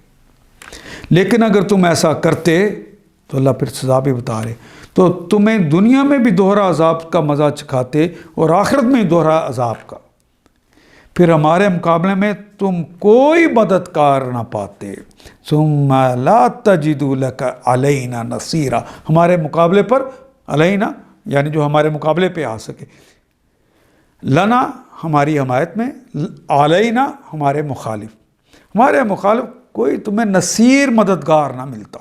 لیکن اگر تم ایسا کرتے تو اللہ پھر سزا بھی بتا رہے، تو تمہیں دنیا میں بھی دوہرا عذاب کا مزہ چکھاتے اور آخرت میں دوہرا عذاب کا، پھر ہمارے مقابلے میں تم کوئی مددگار نہ پاتے۔ ثم لا تجدوا لک علینا نصیرا، ہمارے مقابلے پر، علینا یعنی جو ہمارے مقابلے پہ آ سکے، لنا ہماری حمایت میں، علینا ہمارے مخالف کوئی تمہیں نصیر مددگار نہ ملتا۔